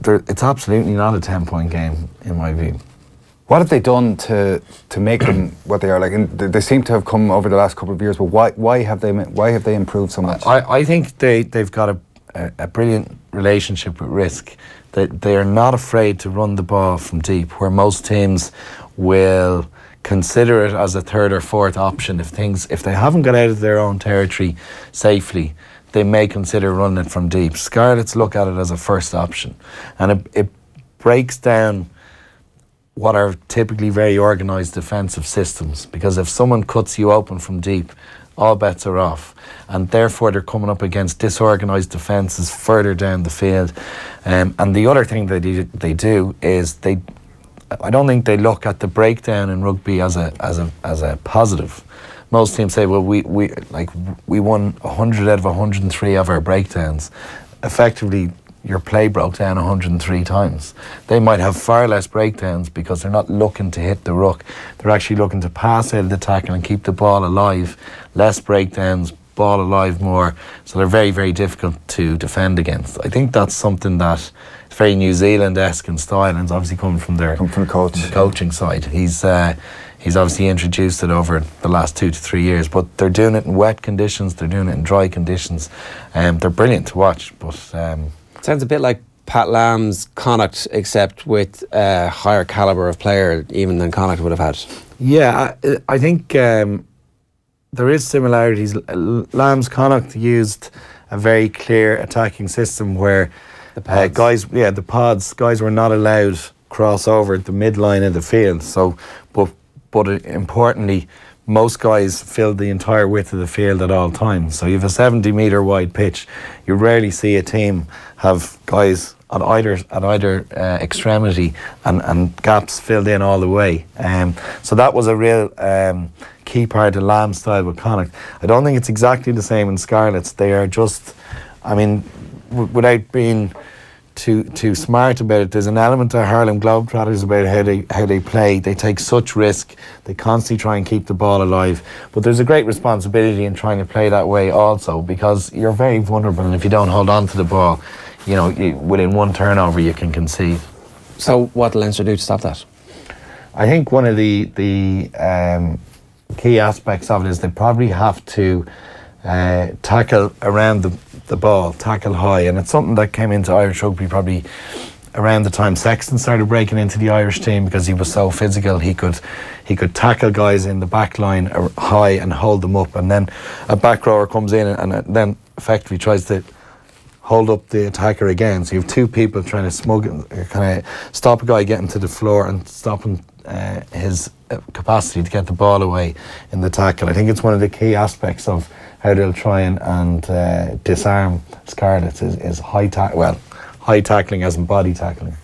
G: It's absolutely not a 10-point game in my view.
B: What have they done to make them what they are? Like, they seem to have come over the last couple of years, but why have they improved so much?
G: I think they've got a brilliant relationship with risk. They are not afraid to run the ball from deep, where most teams will consider it as a third or fourth option. If they haven't got out of their own territory safely, they may consider running it from deep. Scarlets look at it as a first option, and it breaks down what are typically very organised defensive systems, because if someone cuts you open from deep, all bets are off, and therefore they're coming up against disorganised defences further down the field. And the other thing they do is I don't think they look at the breakdown in rugby as a positive. Most teams say, well, we won 100 out of 103 of our breakdowns. Effectively, your play broke down 103 times. They might have far less breakdowns because they're not looking to hit the ruck. They're actually looking to pass out of the tackle and keep the ball alive. Less breakdowns, ball alive more. So they're very, very difficult to defend against. I think that's something that is very New Zealand-esque in style, and it's obviously coming from their coaching side. He's obviously introduced it over the last 2 to 3 years, but they're doing it in wet conditions, they're doing it in dry conditions. They're brilliant to watch, but
A: Sounds a bit like Pat Lam's Connacht, except with a higher calibre of player even than Connacht would have had.
G: yeah, I think there is similarities. Lamb's Connacht used a very clear attacking system where guys were not allowed cross over the midline of the field. So, but importantly, most guys filled the entire width of the field at all times. So you have a 70-metre wide pitch. You rarely see a team have guys at either extremity and gaps filled in all the way. So that was a real key part of Lamb's style with Connacht. I don't think it's exactly the same in Scarlets. They are just, I mean, without being too smart about it. There's an element of Harlem Globetrotters about how they play. They take such risk. They constantly try and keep the ball alive. But there's a great responsibility in trying to play that way also, because you're very vulnerable, and if you don't hold on to the ball, within one turnover you can concede.
A: So what do Leinster do to stop that?
G: I think one of the key aspects of it is they probably have to tackle around the ball, tackle high, and it's something that came into Irish rugby probably around the time Sexton started breaking into the Irish team, because he was so physical. He could tackle guys in the back line high and hold them up, and then a back rower comes in and then effectively tries to hold up the attacker again. So you have two people trying to kind of stop a guy getting to the floor and stopping his capacity to get the ball away in the tackle. I think it's one of the key aspects of how they'll try and disarm Scarlets is high tackling as in body tackling.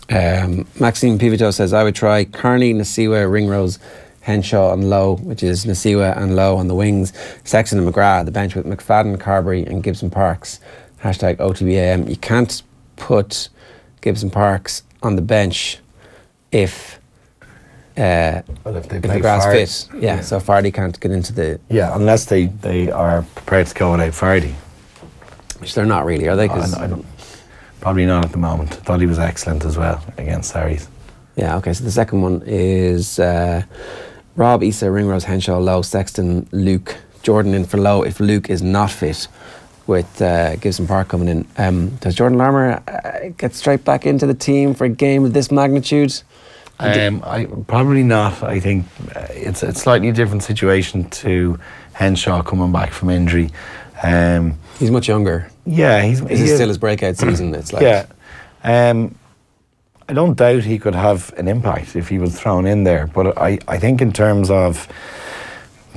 A: Maxime Pivito says, I would try Kearney, Nasiwa, Ringrose, Henshaw and Lowe, which is Nasiwa and Lowe on the wings, Sexton and McGrath, the bench with McFadden, Carberry and Gibson Parks. Hashtag OTBAM. You can't put Gibson Parks on the bench if McGrath's fit. Yeah, so Fardy can't get into the...
G: Yeah, unless they are prepared to go without Fardy.
A: Which they're not really, are they?
G: I don't, probably not at the moment. I thought he was excellent as well against Sarries.
A: Yeah, okay, so the second one is Rob, Issa, Ringrose, Henshaw, Lowe, Sexton, Luke, Jordan in for Lowe if Luke is not fit, with Gibson Park coming in. Does Jordan Larmour get straight back into the team for a game of this magnitude?
G: Probably not. I think it's a slightly different situation to Henshaw coming back from injury.
A: He's much younger.
G: Yeah,
A: Is it still his breakout season? It's like,
G: yeah. I don't doubt he could have an impact if he was thrown in there, but I think in terms of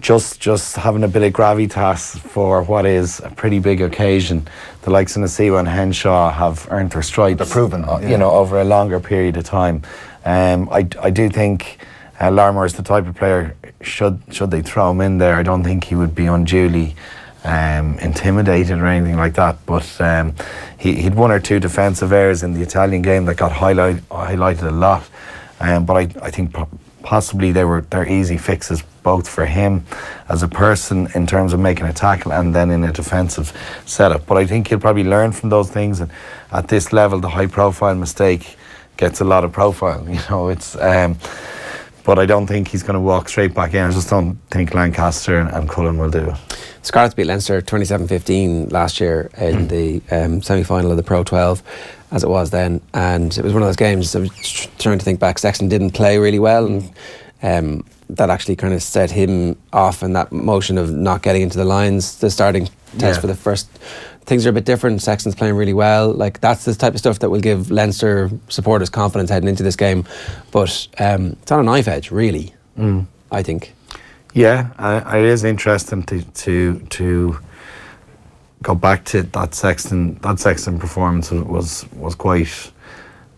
G: just having a bit of gravitas for what is a pretty big occasion, the likes of Nasiwa and Henshaw have earned their stripes.
B: They're proven,
G: over a longer period of time. I do think Larmour is the type of player, should they throw him in there, I don't think he would be unduly intimidated or anything like that, but he'd one or two defensive errors in the Italian game that got highlighted a lot, but I think possibly they're easy fixes both for him as a person in terms of making a tackle and then in a defensive setup. But I think he'll probably learn from those things, and at this level the high profile mistake gets a lot of profile, it's but I don't think he's going to walk straight back in. I just don't think Lancaster and Cullen will do it.
A: Scarlets beat Leinster 27-15 last year in the semi-final of the Pro 12, as it was then, and it was one of those games. I was trying to think back. Sexton didn't play really well, and that actually kind of set him off in that motion of not getting into the lines. The starting test for the first, things are a bit different. Sexton's playing really well. Like, that's the type of stuff that will give Leinster supporters confidence heading into this game. But it's on a knife edge, really. I think.
G: Yeah, it is interesting to go back to that Sexton performance. Was quite,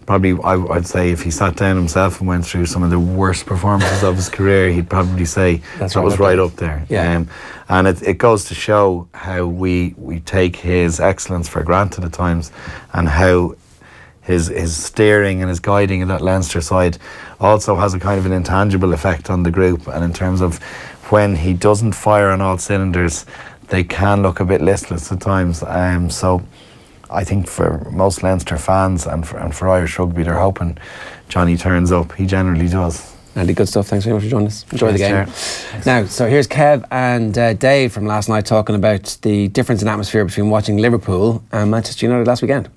G: probably, I'd say, if he sat down himself and went through some of the worst performances of his career, he'd probably say that was right up there.
A: Yeah.
G: And it goes to show how we take his excellence for granted at times, and how his steering and his guiding of that Leinster side also has a kind of an intangible effect on the group. And in terms of when he doesn't fire on all cylinders, they can look a bit listless at times. So I think for most Leinster fans and for Irish rugby, they're hoping Johnny turns up. He generally does.
A: Andy, good stuff. Thanks very much for joining us. Enjoy the game. Now, so here's Kev and Dave from last night talking about the difference in atmosphere between watching Liverpool and Manchester United last weekend.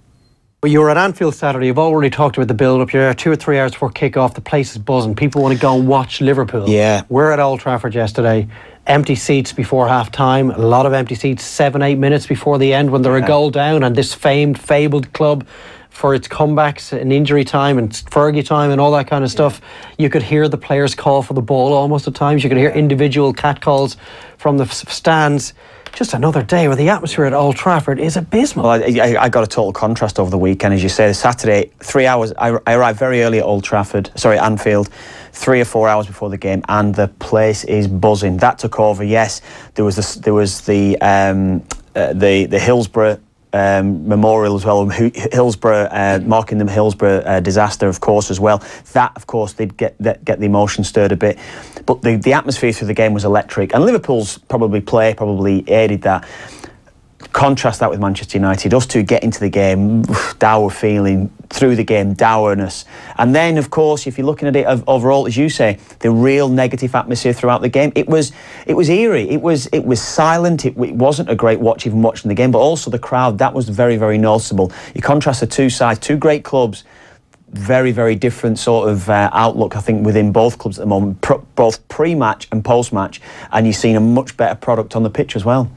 E: Well, you were at Anfield Saturday. You've already talked about the build-up. You're 2 or 3 hours before kick-off. The place is buzzing. People want to go and watch Liverpool.
F: Yeah.
E: We're at Old Trafford yesterday. Empty seats before half-time. A lot of empty seats 7-8 minutes before the end when they're a goal down. And this fabled club, for its comebacks in injury time and Fergie time and all that kind of stuff, you could hear the players call for the ball almost at times. You could hear individual catcalls from the stands. Just another day where the atmosphere at Old Trafford is abysmal.
H: Well, I got a total contrast over the weekend, as you say. Saturday, 3 hours. I arrived very early at Anfield, 3 or 4 hours before the game, and the place is buzzing. That took over. Yes, there was the Hillsborough memorial as well, Hillsborough, marking the Hillsborough disaster, of course, as well. That, of course, did get the emotion stirred a bit. But the atmosphere through the game was electric, and Liverpool's probably aided that. Contrast that with Manchester United. Us two get into the game, dour feeling, through the game, dourness. And then, of course, if you're looking at it overall, as you say, the real negative atmosphere throughout the game, it was eerie. It was silent. It wasn't a great watch even watching the game, but also the crowd, that was very, very noticeable. You contrast the two sides, two great clubs, very, very different sort of outlook, I think, within both clubs at the moment, both pre-match and post-match, and you've seen a much better product on the pitch as well.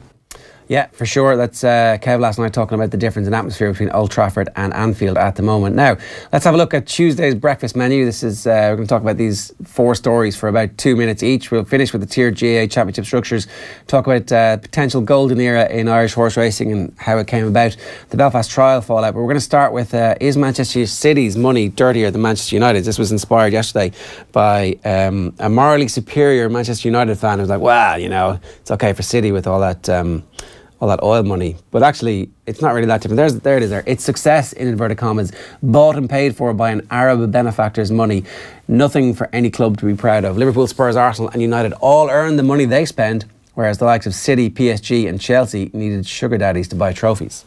A: Yeah, for sure. That's Kev last night talking about the difference in atmosphere between Old Trafford and Anfield at the moment. Now, let's have a look at Tuesday's breakfast menu. This is we're going to talk about these 4 stories for about 2 minutes each. We'll finish with the tiered GAA Championship structures, talk about potential golden era in Irish horse racing and how it came about, the Belfast trial fallout. But we're going to start with is Manchester City's money dirtier than Manchester United's? This was inspired yesterday by a morally superior Manchester United fan who was like, well, you know, it's okay for City with all that oil money, but actually it's not really that different. There it is. It's success, in inverted commas, bought and paid for by an Arab benefactor's money. Nothing for any club to be proud of. Liverpool, Spurs, Arsenal and United all earn the money they spend, whereas the likes of City, PSG and Chelsea needed sugar daddies to buy trophies.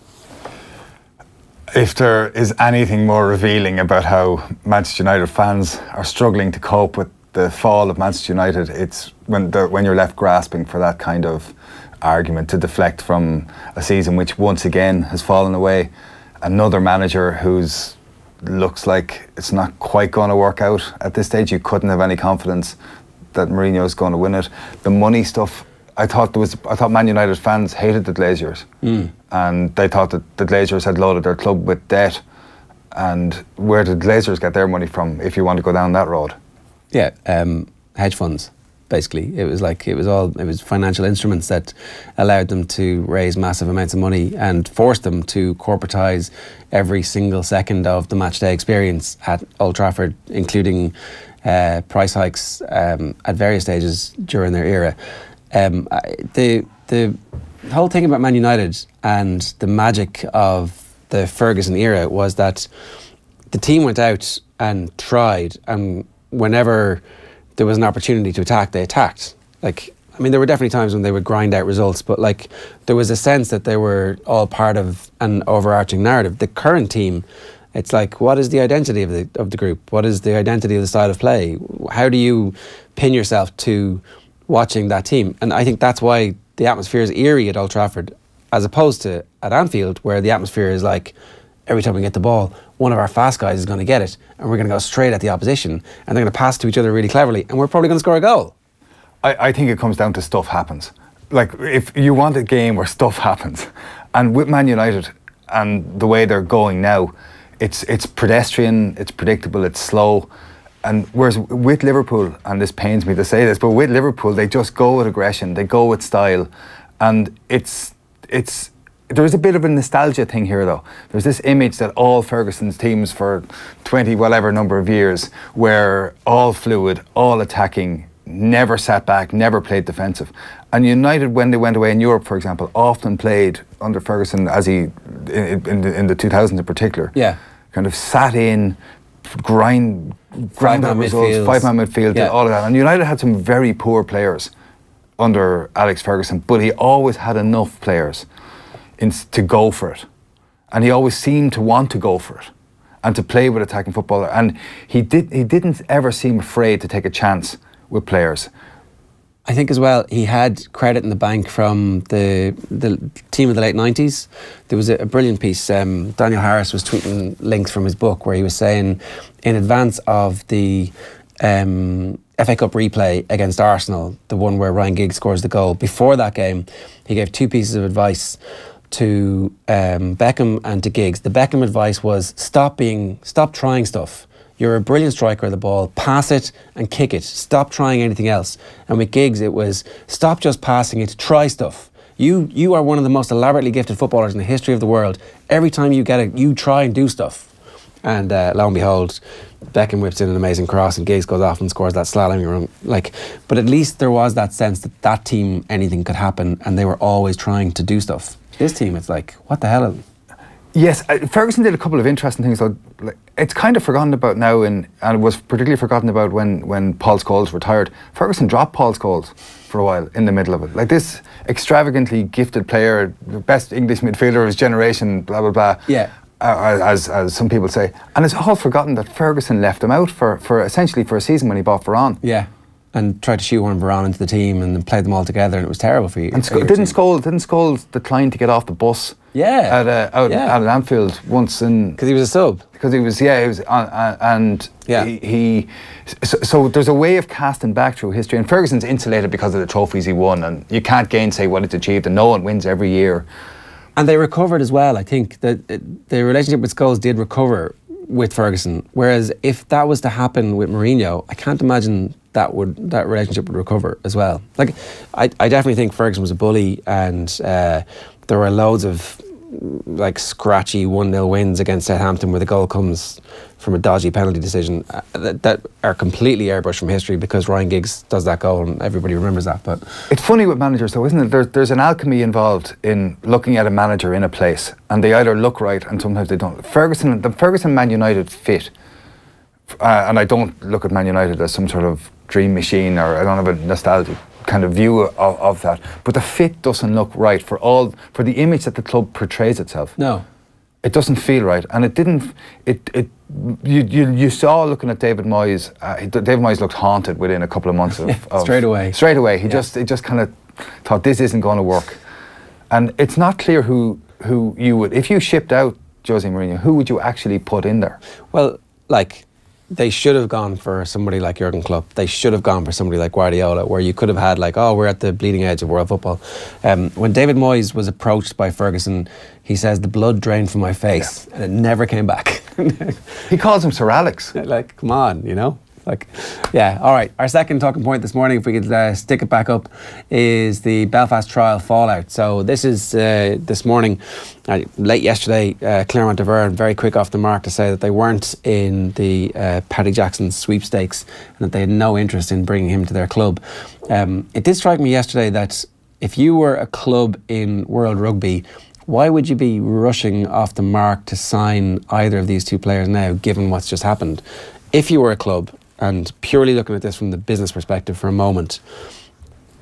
B: If there is anything more revealing about how Manchester United fans are struggling to cope with the fall of Manchester United, it's when you're left grasping for that kind of argument to deflect from a season which once again has fallen away. Another manager who's looks like it's not quite going to work out at this stage. You couldn't have any confidence that Mourinho's going to win it. The money stuff, I thought Man United fans hated the Glazers, and they thought that the Glazers had loaded their club with debt. And where did Glazers get their money from? If you want to go down that road,
A: yeah, hedge funds. Basically, it was financial instruments that allowed them to raise massive amounts of money and forced them to corporatise every single second of the matchday experience at Old Trafford, including price hikes at various stages during their era. The whole thing about Man United and the magic of the Ferguson era was that the team went out and tried, and whenever there was an opportunity to attack, they attacked. Like, I mean, there were definitely times when they would grind out results, but like there was a sense that they were all part of an overarching narrative. The current team, it's like, what is the identity of the group? What is the identity of the style of play? How do you pin yourself to watching that team? And I think that's why the atmosphere is eerie at Old Trafford, as opposed to at Anfield, where the atmosphere is like, every time we get the ball, one of our fast guys is going to get it, and we're going to go straight at the opposition, and they're going to pass to each other really cleverly, and we're probably going to score a goal.
B: I think it comes down to stuff happens. Like, if you want a game where stuff happens, and with Man United and the way they're going now, it's pedestrian, it's predictable, it's slow. And whereas with Liverpool, and this pains me to say this, but with Liverpool, they just go with aggression, they go with style, and there is a bit of a nostalgia thing here, though. There's this image that all Ferguson's teams for 20 whatever number of years were all fluid, all attacking, never sat back, never played defensive. And United, when they went away in Europe, for example, often played under Ferguson, as in the 2000s in particular.
A: Yeah,
B: kind of sat in, grind out results, 5-man midfield, yeah, all of that. And United had some very poor players under Alex Ferguson, but he always had enough players to go for it, and he always seemed to want to go for it and to play with attacking football, and he didn't ever seem afraid to take a chance with players.
A: I think as well he had credit in the bank from the team of the late 90s. There was a brilliant piece, Daniel Harris was tweeting links from his book where he was saying in advance of the FA Cup replay against Arsenal, the one where Ryan Giggs scores the goal, before that game he gave 2 pieces of advice to Beckham and to Giggs. The Beckham advice was stop trying stuff. You're a brilliant striker of the ball. Pass it and kick it. Stop trying anything else. And with Giggs, it was stop just passing it. Try stuff. You are one of the most elaborately gifted footballers in the history of the world. Every time you get it, you try and do stuff. And lo and behold, Beckham whips in an amazing cross, and Giggs goes off and scores that slalom run. But at least there was that sense that team, anything could happen, and they were always trying to do stuff. This team, it's like, what the hell?
B: Yes, Ferguson did a couple of interesting things. Though. Like, it's kind of forgotten about now, and it was particularly forgotten about when Paul Scholes retired. Ferguson dropped Paul Scholes for a while in the middle of it. Like this extravagantly gifted player, the best English midfielder of his generation, blah blah blah.
A: Yeah.
B: As some people say, and it's all forgotten that Ferguson left him out for essentially for a season when he bought Varane.
A: Yeah. And tried to shoehorn Varane into the team and then played them all together, and it was terrible for you.
B: And didn't Scholes decline to get off the bus?
A: Yeah,
B: out at Anfield once,
A: because he was a sub.
B: Because he was So there's a way of casting back through history, and Ferguson's insulated because of the trophies he won, and you can't gainsay what it's achieved, and no one wins every year.
A: And they recovered as well. I think that the relationship with Scholes did recover with Ferguson, whereas if that was to happen with Mourinho, I can't imagine that relationship would recover as well. Like, I definitely think Ferguson was a bully, and there were loads of like scratchy 1-0 wins against Southampton where the goal comes from a dodgy penalty decision that are completely airbrushed from history because Ryan Giggs does that goal and everybody remembers that. But
B: it's funny with managers though, isn't it? There's an alchemy involved in looking at a manager in a place, and they either look right and sometimes they don't. The Ferguson Man United fit, and I don't look at Man United as some sort of dream machine, or I don't have a nostalgic kind of view of that, but the fit doesn't look right for the image that the club portrays itself.
A: No,
B: it doesn't feel right, and it didn't. You saw looking at David Moyes. David Moyes looked haunted within a couple of months of
A: straight away.
B: He just kind of thought this isn't going to work, and it's not clear who you would, if you shipped out Jose Mourinho, who would you actually put in there?
A: Well, like, they should have gone for somebody like Jurgen Klopp. They should have gone for somebody like Guardiola, where you could have had like, oh, we're at the bleeding edge of world football. When David Moyes was approached by Ferguson, he says the blood drained from my face, and it never came back.
B: He calls him Sir Alex.
A: Like, come on, you know? Like, yeah, all right. Our second talking point this morning, if we could stick it back up, is the Belfast trial fallout. So this is this morning, late yesterday, Claremont de Verne, very quick off the mark to say that they weren't in the Paddy Jackson sweepstakes and that they had no interest in bringing him to their club. It did strike me yesterday that if you were a club in World Rugby, why would you be rushing off the mark to sign either of these two players now, given what's just happened? If you were a club, and purely looking at this from the business perspective for a moment,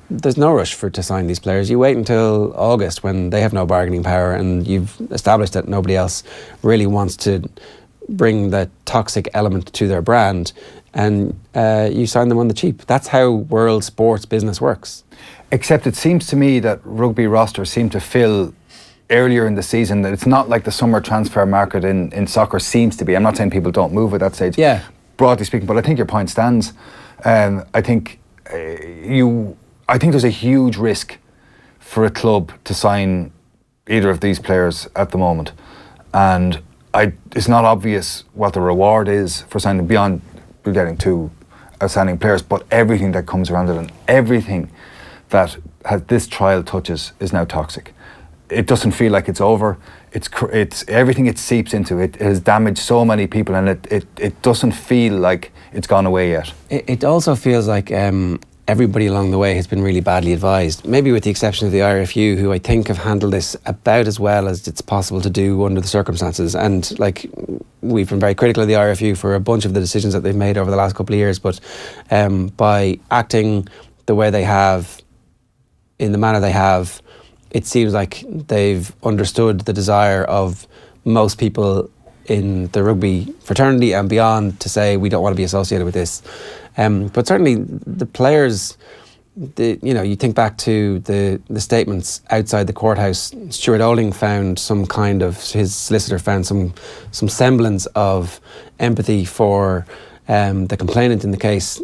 A: there's no rush to sign these players. You wait until August when they have no bargaining power and you've established that nobody else really wants to bring the toxic element to their brand, and you sign them on the cheap. That's how world sports business works.
B: Except it seems to me that rugby rosters seem to fill earlier in the season, that it's not like the summer transfer market in soccer seems to be. I'm not saying people don't move at that stage.
A: Yeah.
B: Broadly speaking, but I think your point stands. I think there's a huge risk for a club to sign either of these players at the moment, and it's not obvious what the reward is for signing beyond getting two outstanding players, but everything that comes around it and everything that this trial touches is now toxic. It doesn't feel like it's over. It's everything it seeps into. It has damaged so many people, and it doesn't feel like it's gone away yet.
A: It also feels like everybody along the way has been really badly advised, maybe with the exception of the IRFU, who I think have handled this about as well as it's possible to do under the circumstances. And like, we've been very critical of the IRFU for a bunch of the decisions that they've made over the last couple of years, but by acting the way they have, in the manner they have, it seems like they've understood the desire of most people in the rugby fraternity and beyond to say we don't want to be associated with this. But certainly the players, you think back to the statements outside the courthouse. Stuart Oling found his solicitor found some semblance of empathy for the complainant in the case.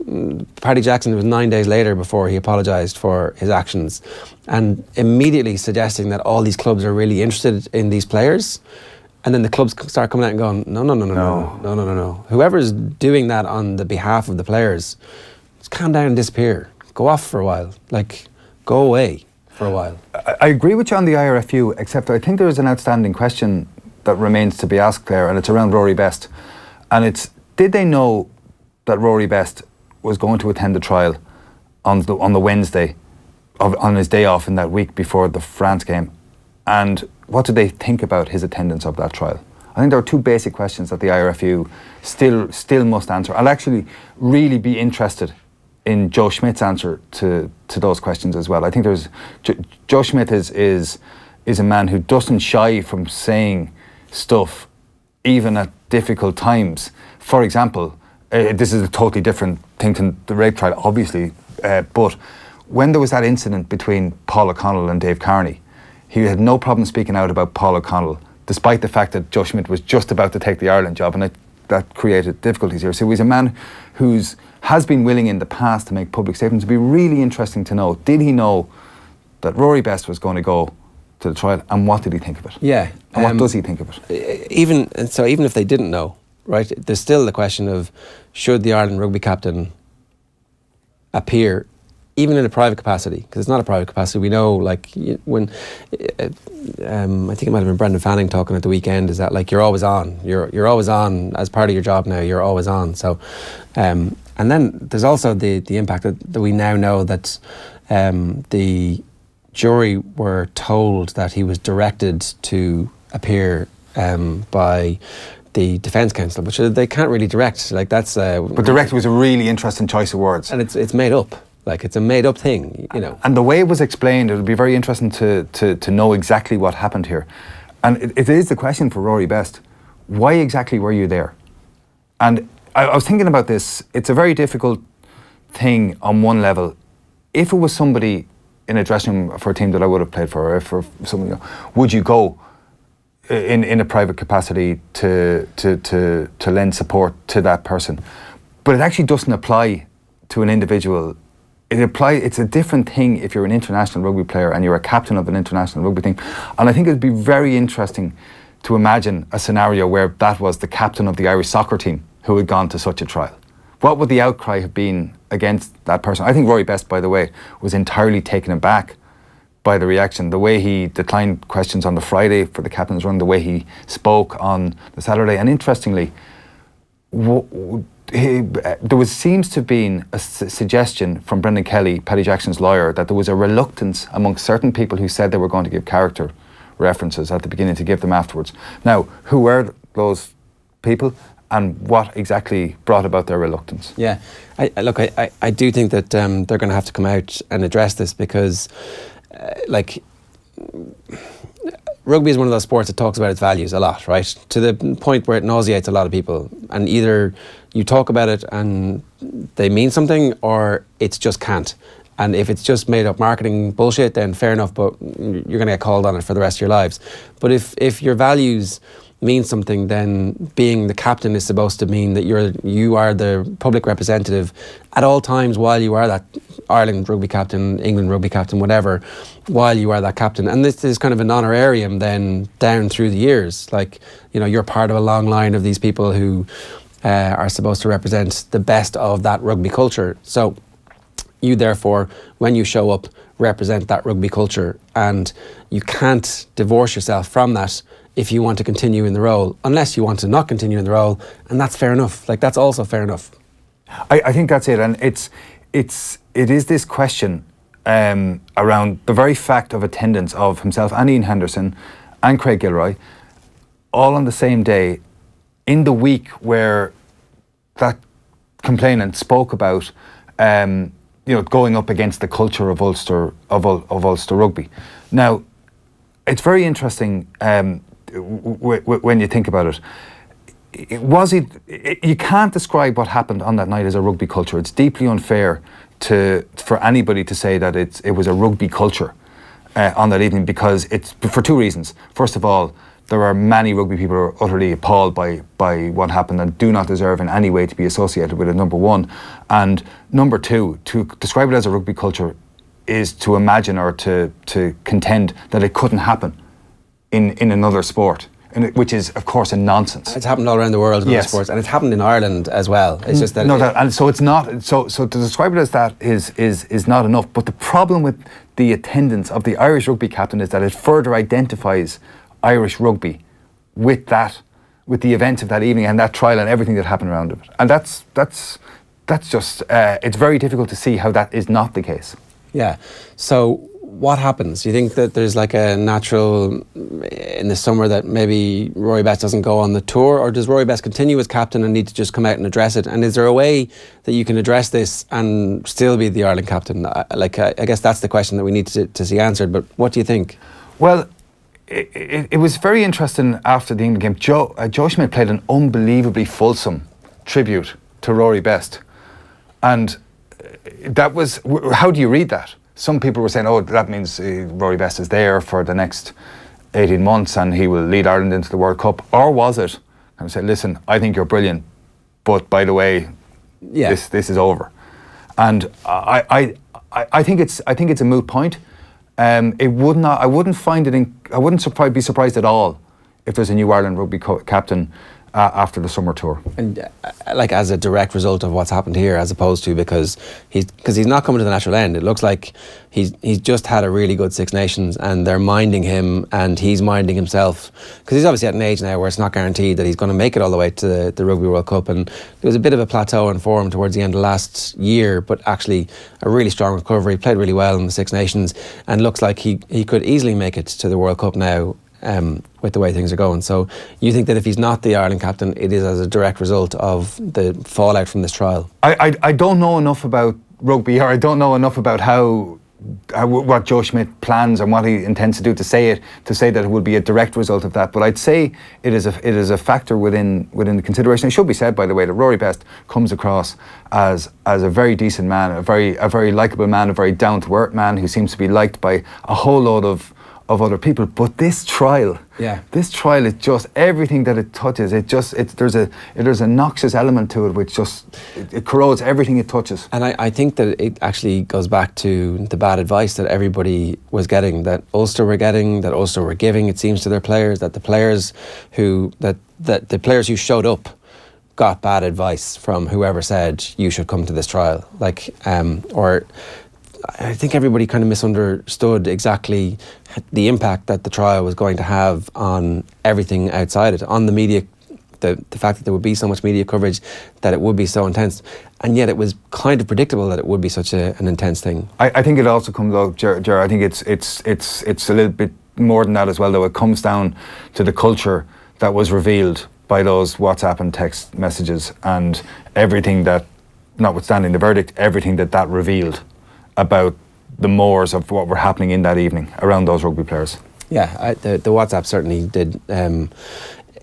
A: Paddy Jackson, it was 9 days later before he apologised for his actions, and immediately suggesting that all these clubs are really interested in these players. And then the clubs start coming out and going, no. Whoever's doing that on the behalf of the players, just calm down and disappear. Go off for a while. Like, go away for a while.
B: I agree with you on the IRFU, except I think there is an outstanding question that remains to be asked there, and it's around Rory Best. And it's, did they know that Rory Best was going to attend the trial on the Wednesday, on his day off in that week before the France game? and what do they think about his attendance of that trial? I think there are two basic questions that the IRFU still must answer. I'll actually really be interested in Joe Schmidt's answer to those questions as well. I think there's Joe Schmidt is a man who doesn't shy from saying stuff even at difficult times. For example, this is a totally different thing to the rape trial, obviously, but when there was that incident between Paul O'Connell and Dave Carney, he had no problem speaking out about Paul O'Connell, despite the fact that Joe Schmidt was just about to take the Ireland job, and that created difficulties here. So he's a man who has been willing in the past to make public statements. It'd be really interesting to know, did he know that Rory Best was going to go to the trial, and what did he think of it?
A: Yeah.
B: And what does he think of it?
A: Even if they didn't know, right, there's still the question of, should the Ireland rugby captain appear even in a private capacity? Because it's not a private capacity. We know, like, when I think it might have been Brendan Fanning talking at the weekend, is that, like, you're always on. You're always on as part of your job now. You're always on. So, and then there's also the impact that we now know that the jury were told that he was directed to appear by the defence counsel, which they can't really direct. Like, that's
B: but direct was a really interesting choice of words,
A: and it's made up. Like, it's a made up thing, you know.
B: And the way it was explained, it would be very interesting to know exactly what happened here. And it is the question for Rory Best: why exactly were you there? And I was thinking about this. It's a very difficult thing on one level. If it was somebody in a dressing room for a team that I would have played for, or if for someone, would you go in a private capacity to lend support to that person? But it actually doesn't apply to an individual. It's a different thing if you're an international rugby player and you're a captain of an international rugby team. And I think it'd be very interesting to imagine a scenario where that was the captain of the Irish soccer team who had gone to such a trial. What would the outcry have been against that person? I think Rory Best, by the way, was entirely taken aback by the reaction. The way he declined questions on the Friday for the captain's run, the way he spoke on the Saturday. And interestingly, there seems to have been a suggestion from Brendan Kelly, Paddy Jackson's lawyer, that there was a reluctance amongst certain people who said they were going to give character references at the beginning to give them afterwards. Now, who were those people, and what exactly brought about their reluctance?
A: Yeah, I do think that they're going to have to come out and address this, because rugby is one of those sports that talks about its values a lot, right? To the point where it nauseates a lot of people. And either you talk about it and they mean something, or it's just can't. And if it's just made up marketing bullshit, then fair enough, but you're going to get called on it for the rest of your lives. But if your values mean something, then being the captain is supposed to mean that you are the public representative at all times while you are that Ireland rugby captain, England rugby captain, whatever, while you are that captain. And this is kind of an honorarium then down through the years. Like, you know, you're part of a long line of these people who are supposed to represent the best of that rugby culture. So you therefore, when you show up, represent that rugby culture, and you can't divorce yourself from that if you want to continue in the role, unless you want to not continue in the role, and that's fair enough. Like, that's also fair enough.
B: I think that's it, and it is this question around the very fact of attendance of himself and Ian Henderson and Craig Gilroy, all on the same day, in the week where that complainant spoke about going up against the culture of Ulster rugby. Now, it's very interesting when you think about it. You can't describe what happened on that night as a rugby culture. It's deeply unfair for anybody to say that it was a rugby culture on that evening, because it's for two reasons. First of all, there are many rugby people who are utterly appalled by what happened and do not deserve in any way to be associated with it, number one. And number two, to describe it as a rugby culture is to imagine or to contend that it couldn't happen in another sport, which is, of course, a nonsense.
A: It's happened all around the world in other sports, and it's happened in Ireland as well. It's just that...
B: and so it's not... So to describe it as that is not enough. But the problem with the attendance of the Irish rugby captain is that it further identifies Irish rugby with the events of that evening and that trial and everything that happened around it. And that's just... it's very difficult to see how that is not the case.
A: Yeah. So what happens? Do you think that there's like a natural in the summer that maybe Rory Best doesn't go on the tour, or does Rory Best continue as captain and need to just come out and address it? And is there a way that you can address this and still be the Ireland captain? I guess that's the question that we need to see answered. But what do you think?
B: Well, it was very interesting after the England game. Joe Schmidt played an unbelievably fulsome tribute to Rory Best, and that was, how do you read that? Some people were saying, oh, that means Rory Best is there for the next 18 months and he will lead Ireland into the World Cup. Or was it, and say, listen, I think you're brilliant, but by the way, this is over. And I think it's a moot point. I wouldn't be surprised at all if there's a new Ireland rugby captain after the summer tour.
A: And like as a direct result of what's happened here, as opposed to because he's not coming to the natural end. It looks like he's just had a really good Six Nations and they're minding him and he's minding himself, because he's obviously at an age now where it's not guaranteed that he's going to make it all the way to the Rugby World Cup. And there was a bit of a plateau in form towards the end of last year, but actually a really strong recovery, played really well in the Six Nations, and looks like he could easily make it to the World Cup now. With the way things are going. So you think that if he's not the Ireland captain, it is as a direct result of the fallout from this trial?
B: I don't know enough about rugby, or I don't know enough about what Joe Schmidt plans and what he intends to do to say that it will be a direct result of that. But I'd say it is a factor within the consideration. It should be said, by the way, that Rory Best comes across as a very decent man, a very likeable man, a very down to earth man who seems to be liked by a whole load of other people. But this trial is just everything that it touches. There's a noxious element to it which just it corrodes everything it touches.
A: And I think that it actually goes back to the bad advice that everybody was getting, that Ulster were getting, that Ulster were giving, it seems, to their players, that the players who showed up got bad advice from whoever said you should come to this trial. I think everybody kind of misunderstood exactly the impact that the trial was going to have on everything outside it, on the media, the fact that there would be so much media coverage, that it would be so intense, and yet it was kind of predictable that it would be such an intense thing. I
B: think it also comes out, Ger, I think it's a little bit more than that as well, though. It comes down to the culture that was revealed by those WhatsApp and text messages, and everything that, notwithstanding the verdict, everything that revealed about the mores of what were happening in that evening around those rugby players.
A: Yeah, the WhatsApp certainly did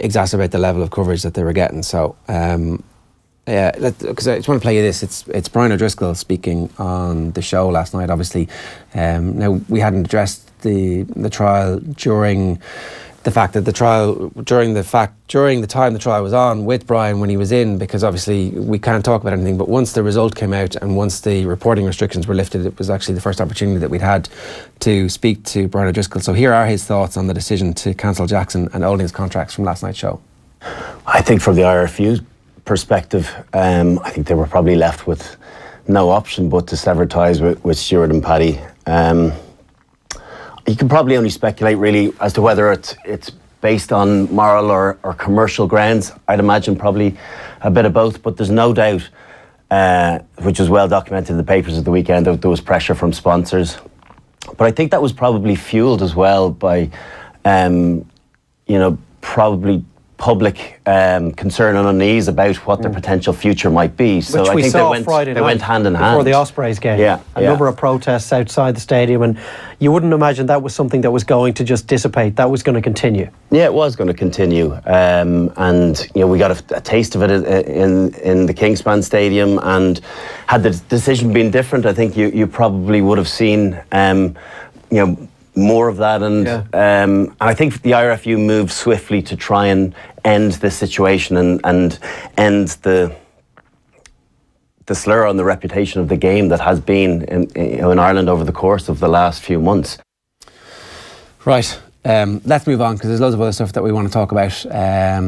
A: exacerbate the level of coverage that they were getting. So, because I just want to play you this. It's Brian O'Driscoll speaking on the show last night. Obviously, now we hadn't addressed the trial during the fact that the trial during the time the trial was on with Brian when he was in, because obviously we can't talk about anything. But once the result came out and once the reporting restrictions were lifted, it was actually the first opportunity that we'd had to speak to Brian O'Driscoll. So here are his thoughts on the decision to cancel Jackson and Olding's contracts from last night's show.
F: I think from the IRFU perspective, I think they were probably left with no option but to sever ties with Stuart and Paddy. You can probably only speculate really as to whether it's based on moral or commercial grounds. I'd imagine probably a bit of both, but there's no doubt, which was well documented in the papers at the weekend, that there was pressure from sponsors. But I think that was probably fuelled as well by, probably public concern and unease about what their potential future might be. So
E: which
F: I
E: we
F: think
E: saw
F: they went hand in hand
E: before the Ospreys game. A number of protests outside the stadium, and you wouldn't imagine that was something that was going to just dissipate. That was going to continue.
F: Yeah, it was going to continue, and we got a taste of it in the Kingspan Stadium. And had the decision been different, I think you probably would have seen more of that. And I think the IRFU moved swiftly to try and end this situation and end the slur on the reputation of the game that has been in Ireland over the course of the last few months.
A: Right. Let's move on, because there's loads of other stuff that we want to talk about.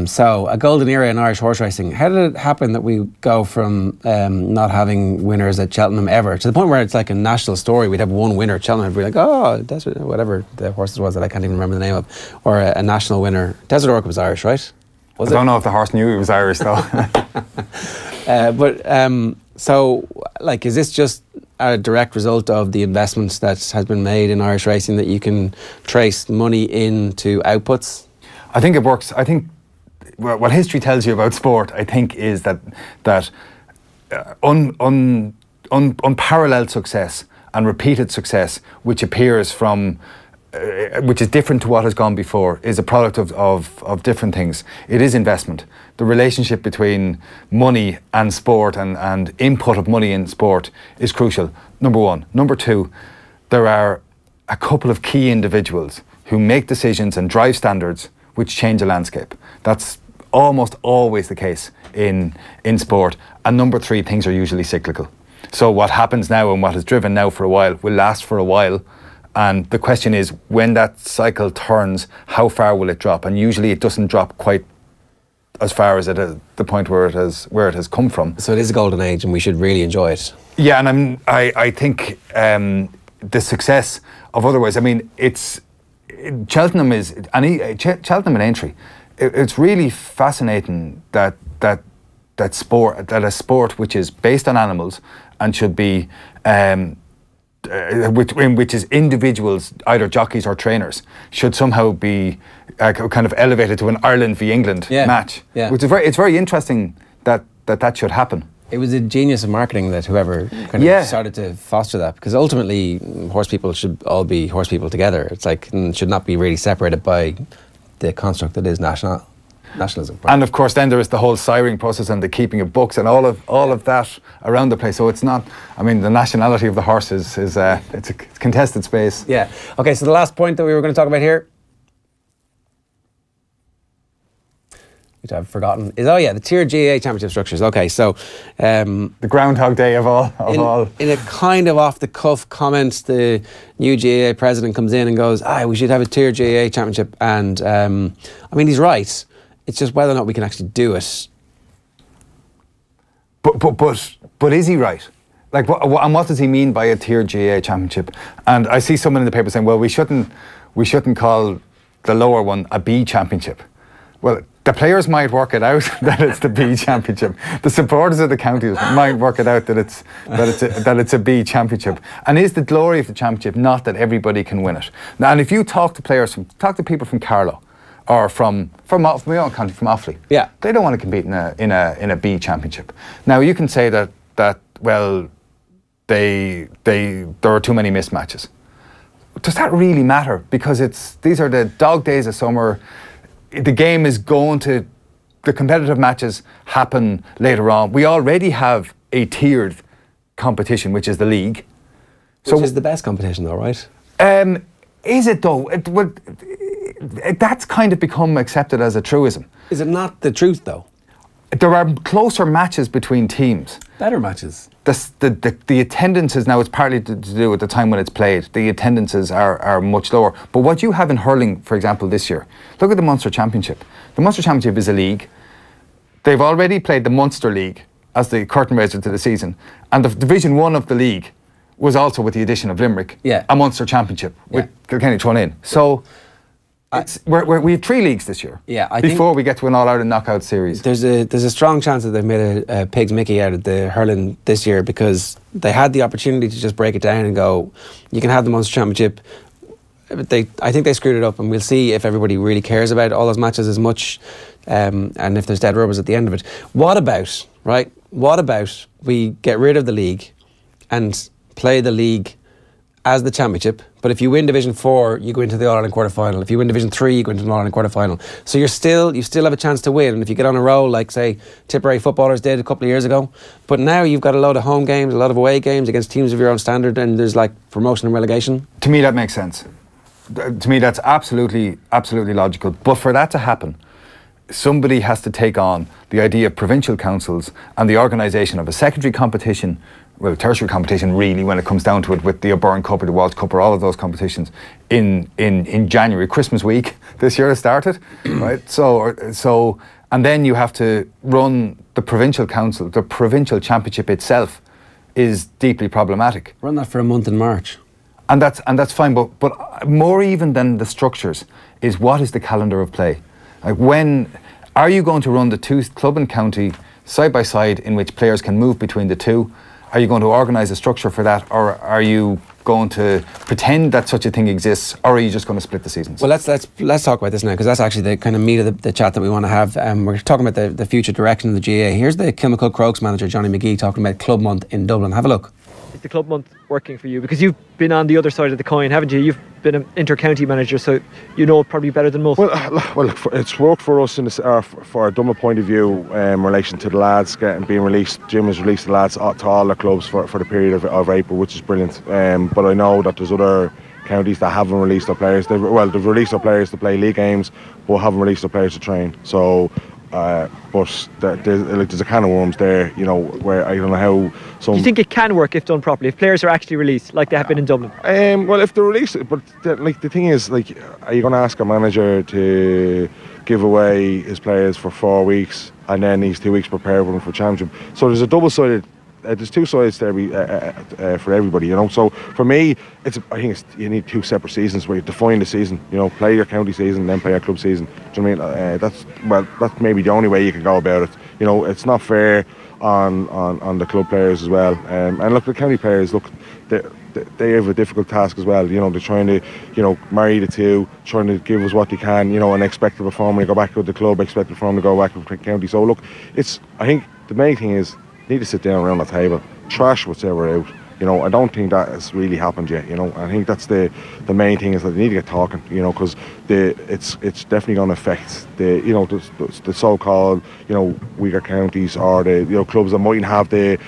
A: So, a golden era in Irish horse racing. How did it happen that we go from not having winners at Cheltenham ever to the point where it's like a national story? We'd have one winner at Cheltenham and be like, oh, Desert, whatever the horses was that I can't even remember the name of, or a national winner. Desert Orca was Irish, right?
B: I don't know if the horse knew he was Irish though.
A: So, like, is this just a direct result of the investments that has been made in Irish racing that you can trace money into outputs?
B: I think it works. I think what history tells you about sport, I think, is that unparalleled success and repeated success, which appears from, which is different to what has gone before, is a product of different things. It is investment. The relationship between money and sport and input of money in sport is crucial, number one. Number two, there are a couple of key individuals who make decisions and drive standards which change a landscape. That's almost always the case in sport. And number three, things are usually cyclical. So what happens now and what is driven now for a while will last for a while. And the question is, when that cycle turns, how far will it drop? And usually it doesn't drop quite as far as the point where it has come from.
A: So it is a golden age and we should really enjoy it.
B: Yeah, and I think the success of otherwise, I mean, it's Cheltenham and Aintree. It's really fascinating that a sport which is based on animals and should be which is individuals, either jockeys or trainers, should somehow be kind of elevated to an Ireland v England match. Yeah. Which is it's very interesting that should happen.
A: It was a genius of marketing that whoever kind of started to foster that, because ultimately horse people should all be horse people together. It's like, should not be really separated by the construct that is nationalism.
B: And of course then there is the whole siring process and the keeping of books and all of that around the place. So it's not, I mean, the nationality of the horse is it's a contested space.
A: Yeah. Okay, so the last point that we were going to talk about here, which I've forgotten, is the tiered GAA championship structures. Okay, so
B: the Groundhog Day of all.
A: In a kind of off the cuff comment, the new GAA president comes in and goes, we should have a tiered GAA championship. And I mean, he's right. It's just whether or not we can actually do it.
B: But is he right? Like, and what does he mean by a tiered GAA championship? And I see someone in the paper saying, well, we shouldn't call the lower one a B championship. Well, the players might work it out that it's the B championship. The supporters of the counties might work it out that it's a B championship. And is the glory of the championship not that everybody can win it? Now, and if you talk to people from Carroll, or from my own country, from Offaly, they don't want to compete in a B championship. Now you can say that well, there are too many mismatches. Does that really matter? Because these are the dog days of summer. The game is going to, the competitive matches happen later on. We already have a tiered competition, which is the league.
A: Which is the best competition though, right?
B: Is it though? That's kind of become accepted as a truism.
A: Is it not the truth though?
B: There are closer matches between teams.
A: Better matches.
B: The attendances now, it's partly to do with the time when it's played. The attendances are much lower. But what you have in hurling, for example, this year, look at the Munster Championship. The Munster Championship is a league. They've already played the Munster League as the curtain raiser to the season. And the Division 1 of the league was also, with the addition of Limerick, a Munster Championship with Kilkenny thrown in. So we have 3 leagues this year.
A: Yeah,
B: before we get to an all-Ireland knockout series.
A: There's a strong chance that they've made a pig's Mickey out of the hurling this year, because they had the opportunity to just break it down and go, you can have the Munster Championship. But I think they screwed it up, and we'll see if everybody really cares about all those matches as much, and if there's dead rubbers at the end of it. What about we get rid of the league and play the league as the championship, but if you win Division 4, you go into the All-Ireland quarter-final. If you win Division 3, you go into an All-Ireland quarter-final. So you still have a chance to win, and if you get on a roll, like, say, Tipperary footballers did a couple of years ago. But now you've got a load of home games, a lot of away games against teams of your own standard, and there's, like, promotion and relegation.
B: To me, that makes sense. To me, that's absolutely logical. But for that to happen, somebody has to take on the idea of provincial councils and the organisation of a secondary competition, well, tertiary competition really, when it comes down to it, with the O'Byrne Cup or the Walsh Cup or all of those competitions in January, Christmas week this year has started, right? So and then you have to run the provincial council. The provincial championship itself is deeply problematic.
A: Run that for a month in March.
B: And that's fine, but more even than the structures is, what is the calendar of play? Like, when are you going to run the 2 club and county side by side, in which players can move between the 2? Are you going to organise a structure for that, or are you going to pretend that such a thing exists, or are you just going to split the seasons?
A: Well, let's talk about this now, because that's actually the kind of meat of the chat that we want to have. We're talking about the future direction of the GAA. Here's the Kilmacud Crokes manager, Johnny McGee, talking about Club Month in Dublin. Have a look.
I: Is the Club Month working for you? Because you've been on the other side of the coin, haven't you? You've been an inter-county manager, so you know probably better than most.
J: Well, it's worked for us for a Dublin point of view in relation to the lads being released. Jim has released the lads to all the clubs for the period of April, which is brilliant. But I know that there's other counties that haven't released their players. They've released their players to play league games, but haven't released their players to train. So, but there's a can of worms there, you know, where I don't know how.
I: Do you think it can work if done properly? If players are actually released, like they have been in Dublin?
J: Well, if they're released, but the thing is, like, are you going to ask a manager to give away his players for 4 weeks and then he's 2 weeks prepared them for championship? So there's a double-sided. There's two sides to for everybody, you know. So for me, I think you need two separate seasons where you define the season. You know, play your county season, then play your club season. Do you know what I mean? That's maybe the only way you can go about it. You know, it's not fair on the club players as well. And look, the county players, look, they have a difficult task as well. You know, they're trying to, you know, marry the two, trying to give us what they can, you know, and expect to perform when they go back with the club, expect to perform to go back with the county. So look, I think the main thing is, need to sit down around the table, trash what's ever out. You know, I don't think that has really happened yet. You know, I think that's the main thing, is that they need to get talking. You know, because it's definitely going to affect the so-called, you know, weaker counties, or the, you know, clubs that mightn't have the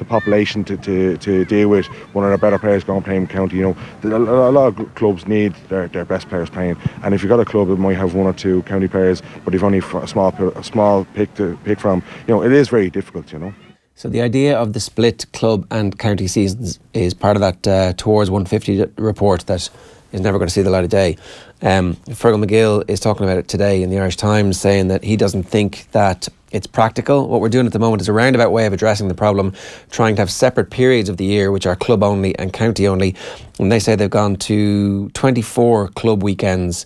J: population to deal with one of their better players going playing county. You know, a lot of clubs need their best players playing, and if you've got a club that might have one or two county players, but you've only a small pick to pick from, you know, it is very difficult. You know.
A: So the idea of the split club and county seasons is part of that Towards 150 report that is never going to see the light of day. Fergal McGill is talking about it today in the Irish Times, saying that he doesn't think that it's practical. What we're doing at the moment is a roundabout way of addressing the problem, trying to have separate periods of the year which are club only and county only. And they say they've gone to 24 club weekends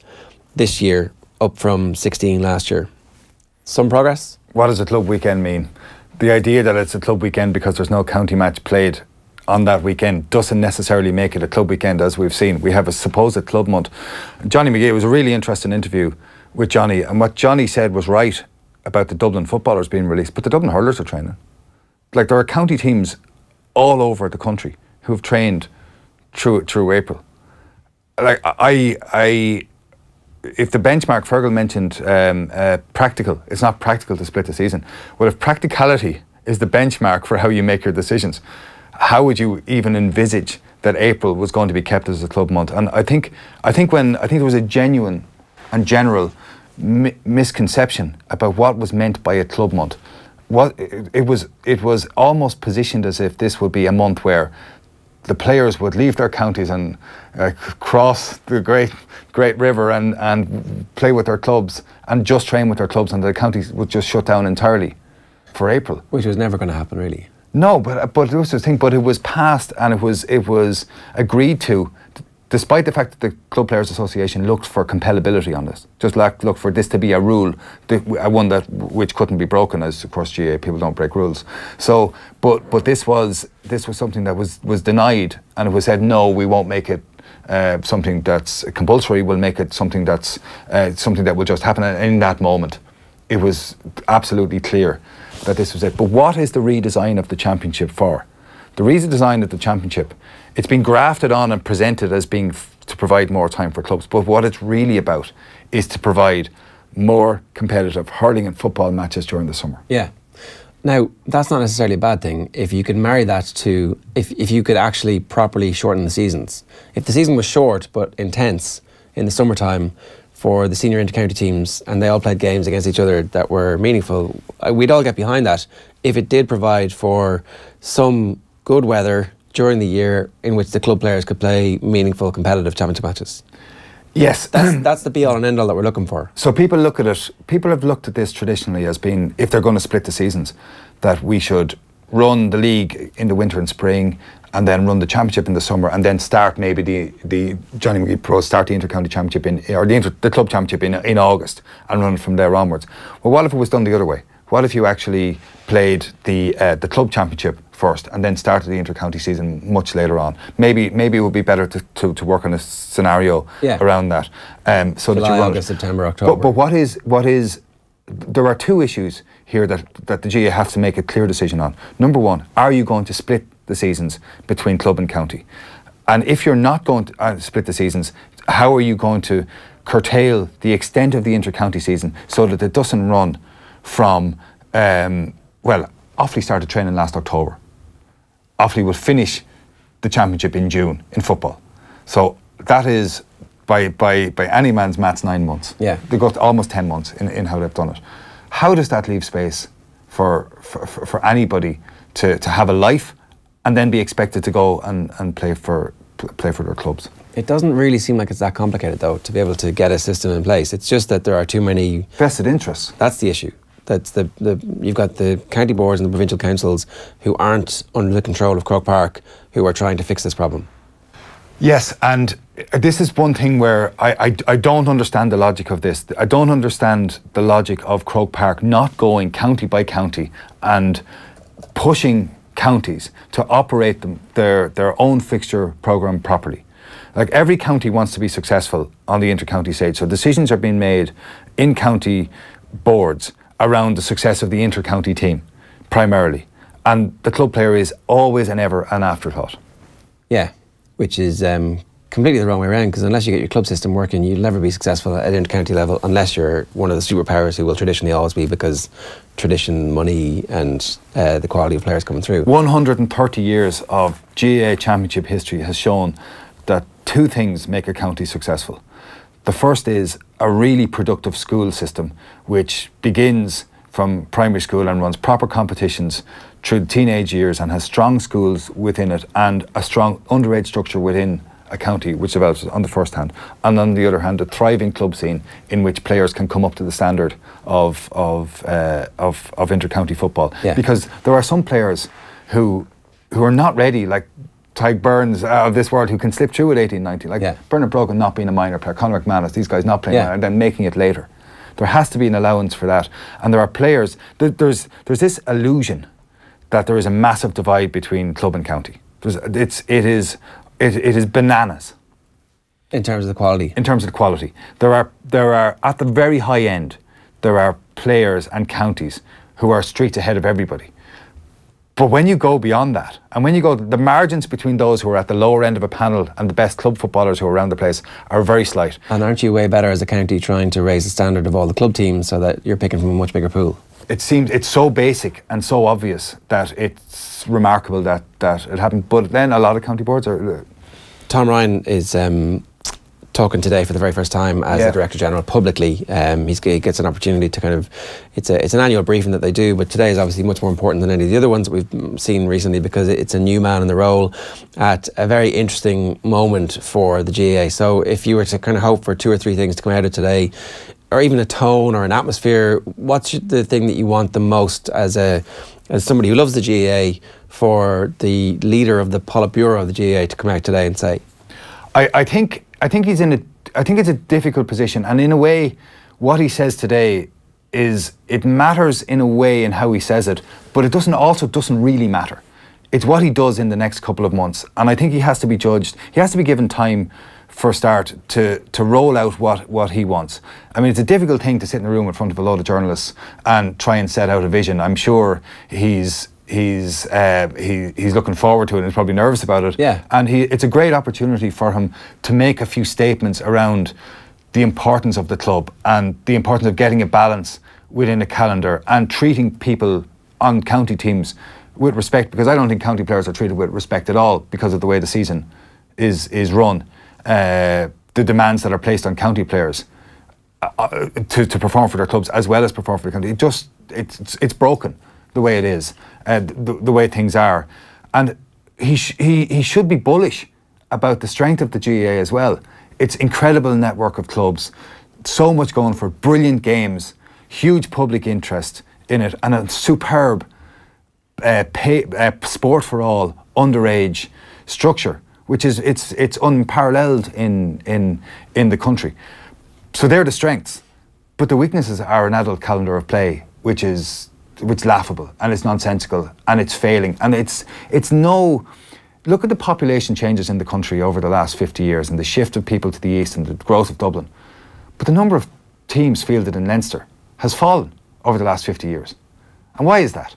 A: this year, up from 16 last year. Some progress?
B: What does a club weekend mean? The idea that it's a club weekend because there's no county match played on that weekend doesn't necessarily make it a club weekend, as we've seen. We have a supposed club month. Johnny McGee, it was a really interesting interview with Johnny, and what Johnny said was right about the Dublin footballers being released, but the Dublin hurlers are training. Like, there are county teams all over the country who have trained through April. Like, if the benchmark Fergal mentioned, practical, it's not practical to split the season. Well, if practicality is the benchmark for how you make your decisions, how would you even envisage that April was going to be kept as a club month? And I think there was a genuine and general misconception about what was meant by a club month. It was almost positioned as if this would be a month where the players would leave their counties and cross the great river and play with their clubs and just train with their clubs, and the counties would just shut down entirely for April.
A: Which was never going to happen, really.
B: No, but it was the thing. But it was passed, and it was agreed to, despite the fact that the Club Players Association looked for compellability on this, just look for this to be a rule, one which couldn't be broken, as of course GAA people don't break rules. So, but this was something that was denied, and it was said, no, we won't make it something that's compulsory. We'll make it something that's something that will just happen. And in that moment, it was absolutely clear that this was it. But what is the redesign of the championship for? The redesign of the championship, it's been grafted on and presented as being to provide more time for clubs, but what it's really about is to provide more competitive hurling and football matches during the summer.
A: Yeah. Now, that's not necessarily a bad thing if you could marry that to, if you could actually properly shorten the seasons. If the season was short but intense in the summertime for the senior inter-county teams, and they all played games against each other that were meaningful, we'd all get behind that if it did provide for some good weather during the year in which the club players could play meaningful competitive championship matches.
B: Yes.
A: That's the be-all and end-all that we're looking for.
B: So people have looked at this traditionally as being, if they're going to split the seasons, that we should run the league in the winter and spring, and then run the championship in the summer, and then start maybe the Johnny McGee Pro, start the inter-county championship the club championship in August, and run it from there onwards. Well, what if it was done the other way? What if you actually played the club championship first and then started the inter-county season much later on. Maybe it would be better to work on a scenario around that. So
A: July,
B: that you
A: August, September, October.
B: But what is there are two issues here that the GAA have to make a clear decision on. Number one, are you going to split the seasons between club and county? And if you're not going to split the seasons, how are you going to curtail the extent of the inter-county season so that it doesn't run from, Offaly started training last October. Offaly will finish the championship in June in football. So that is, by any man's maths, 9 months.
A: Yeah.
B: They got almost 10 months in how they've done it. How does that leave space for anybody to have a life and then be expected to go and play for their clubs?
A: It doesn't really seem like it's that complicated, though, to be able to get a system in place. It's just that there are too many
B: vested interests.
A: That's the issue. That's you've got the county boards and the provincial councils who aren't under the control of Croke Park, who are trying to fix this problem.
B: Yes, and this is one thing where I don't understand the logic of this. I don't understand the logic of Croke Park not going county by county and pushing counties to operate their own fixture programme properly. Like, every county wants to be successful on the inter-county stage, so decisions are being made in county boards around the success of the inter-county team, primarily. And the club player is always and ever an afterthought.
A: Yeah, which is completely the wrong way around, because unless you get your club system working, you'll never be successful at inter-county level unless you're one of the superpowers who will traditionally always be, because tradition, money and the quality of players coming through.
B: 130 years of GAA championship history has shown that two things make a county successful. The first is a really productive school system, which begins from primary school and runs proper competitions through the teenage years and has strong schools within it and a strong underage structure within a county, which develops on the first hand, and on the other hand a thriving club scene in which players can come up to the standard of inter-county football.
A: Yeah.
B: Because there are some players who are not ready, like Tyke Burns of this world, who can slip through at 18, 19, like Bernard Brogan not being a minor player, Conor McManus, these guys not playing minor, and then making it later. There has to be an allowance for that. And there are players, there's this illusion that there is a massive divide between club and county. It is bananas.
A: In terms of the quality?
B: In terms of the quality. There are at the very high end, there are players and counties who are streets ahead of everybody. But when you go beyond that, and when you go, the margins between those who are at the lower end of a panel and the best club footballers who are around the place are very slight.
A: And aren't you way better as a county trying to raise the standard of all the club teams so that you're picking from a much bigger pool?
B: It seems it's so basic and so obvious that it's remarkable that it happened. But then a lot of county boards are...
A: Tom Ryan is talking today for the very first time as the Director General publicly. He gets an opportunity to kind of... It's an annual briefing that they do, but today is obviously much more important than any of the other ones that we've seen recently, because it's a new man in the role at a very interesting moment for the GAA. So if you were to kind of hope for 2 or 3 things to come out of today, or even a tone or an atmosphere, what's the thing that you want the most as somebody who loves the GAA, for the leader of the Politburo of the GAA to come out today and say?
B: I think he's in I think it's a difficult position, and in a way what he says today is, it matters in a way in how he says it, but it doesn't really matter. It's what he does in the next couple of months, and I think he has to be judged. He has to be given time for a start to roll out what he wants. I mean, it's a difficult thing to sit in a room in front of a load of journalists and try and set out a vision. I'm sure he's looking forward to it and is probably nervous about it.
A: Yeah.
B: And it's a great opportunity for him to make a few statements around the importance of the club and the importance of getting a balance within a calendar and treating people on county teams with respect, because I don't think county players are treated with respect at all because of the way the season is run. The demands that are placed on county players to perform for their clubs as well as perform for the county, it's broken the way it is, the way things are, and he should be bullish about the strength of the GAA as well. It's incredible network of clubs, so much going for, brilliant games, huge public interest in it, and a superb sport for all underage structure, which is it's unparalleled in the country. So they're the strengths, but the weaknesses are an adult calendar of play, which is which is laughable and it's nonsensical and it's failing and it's no. Look at the population changes in the country over the last 50 years and the shift of people to the east and the growth of Dublin. But the number of teams fielded in Leinster has fallen over the last 50 years. And why is that?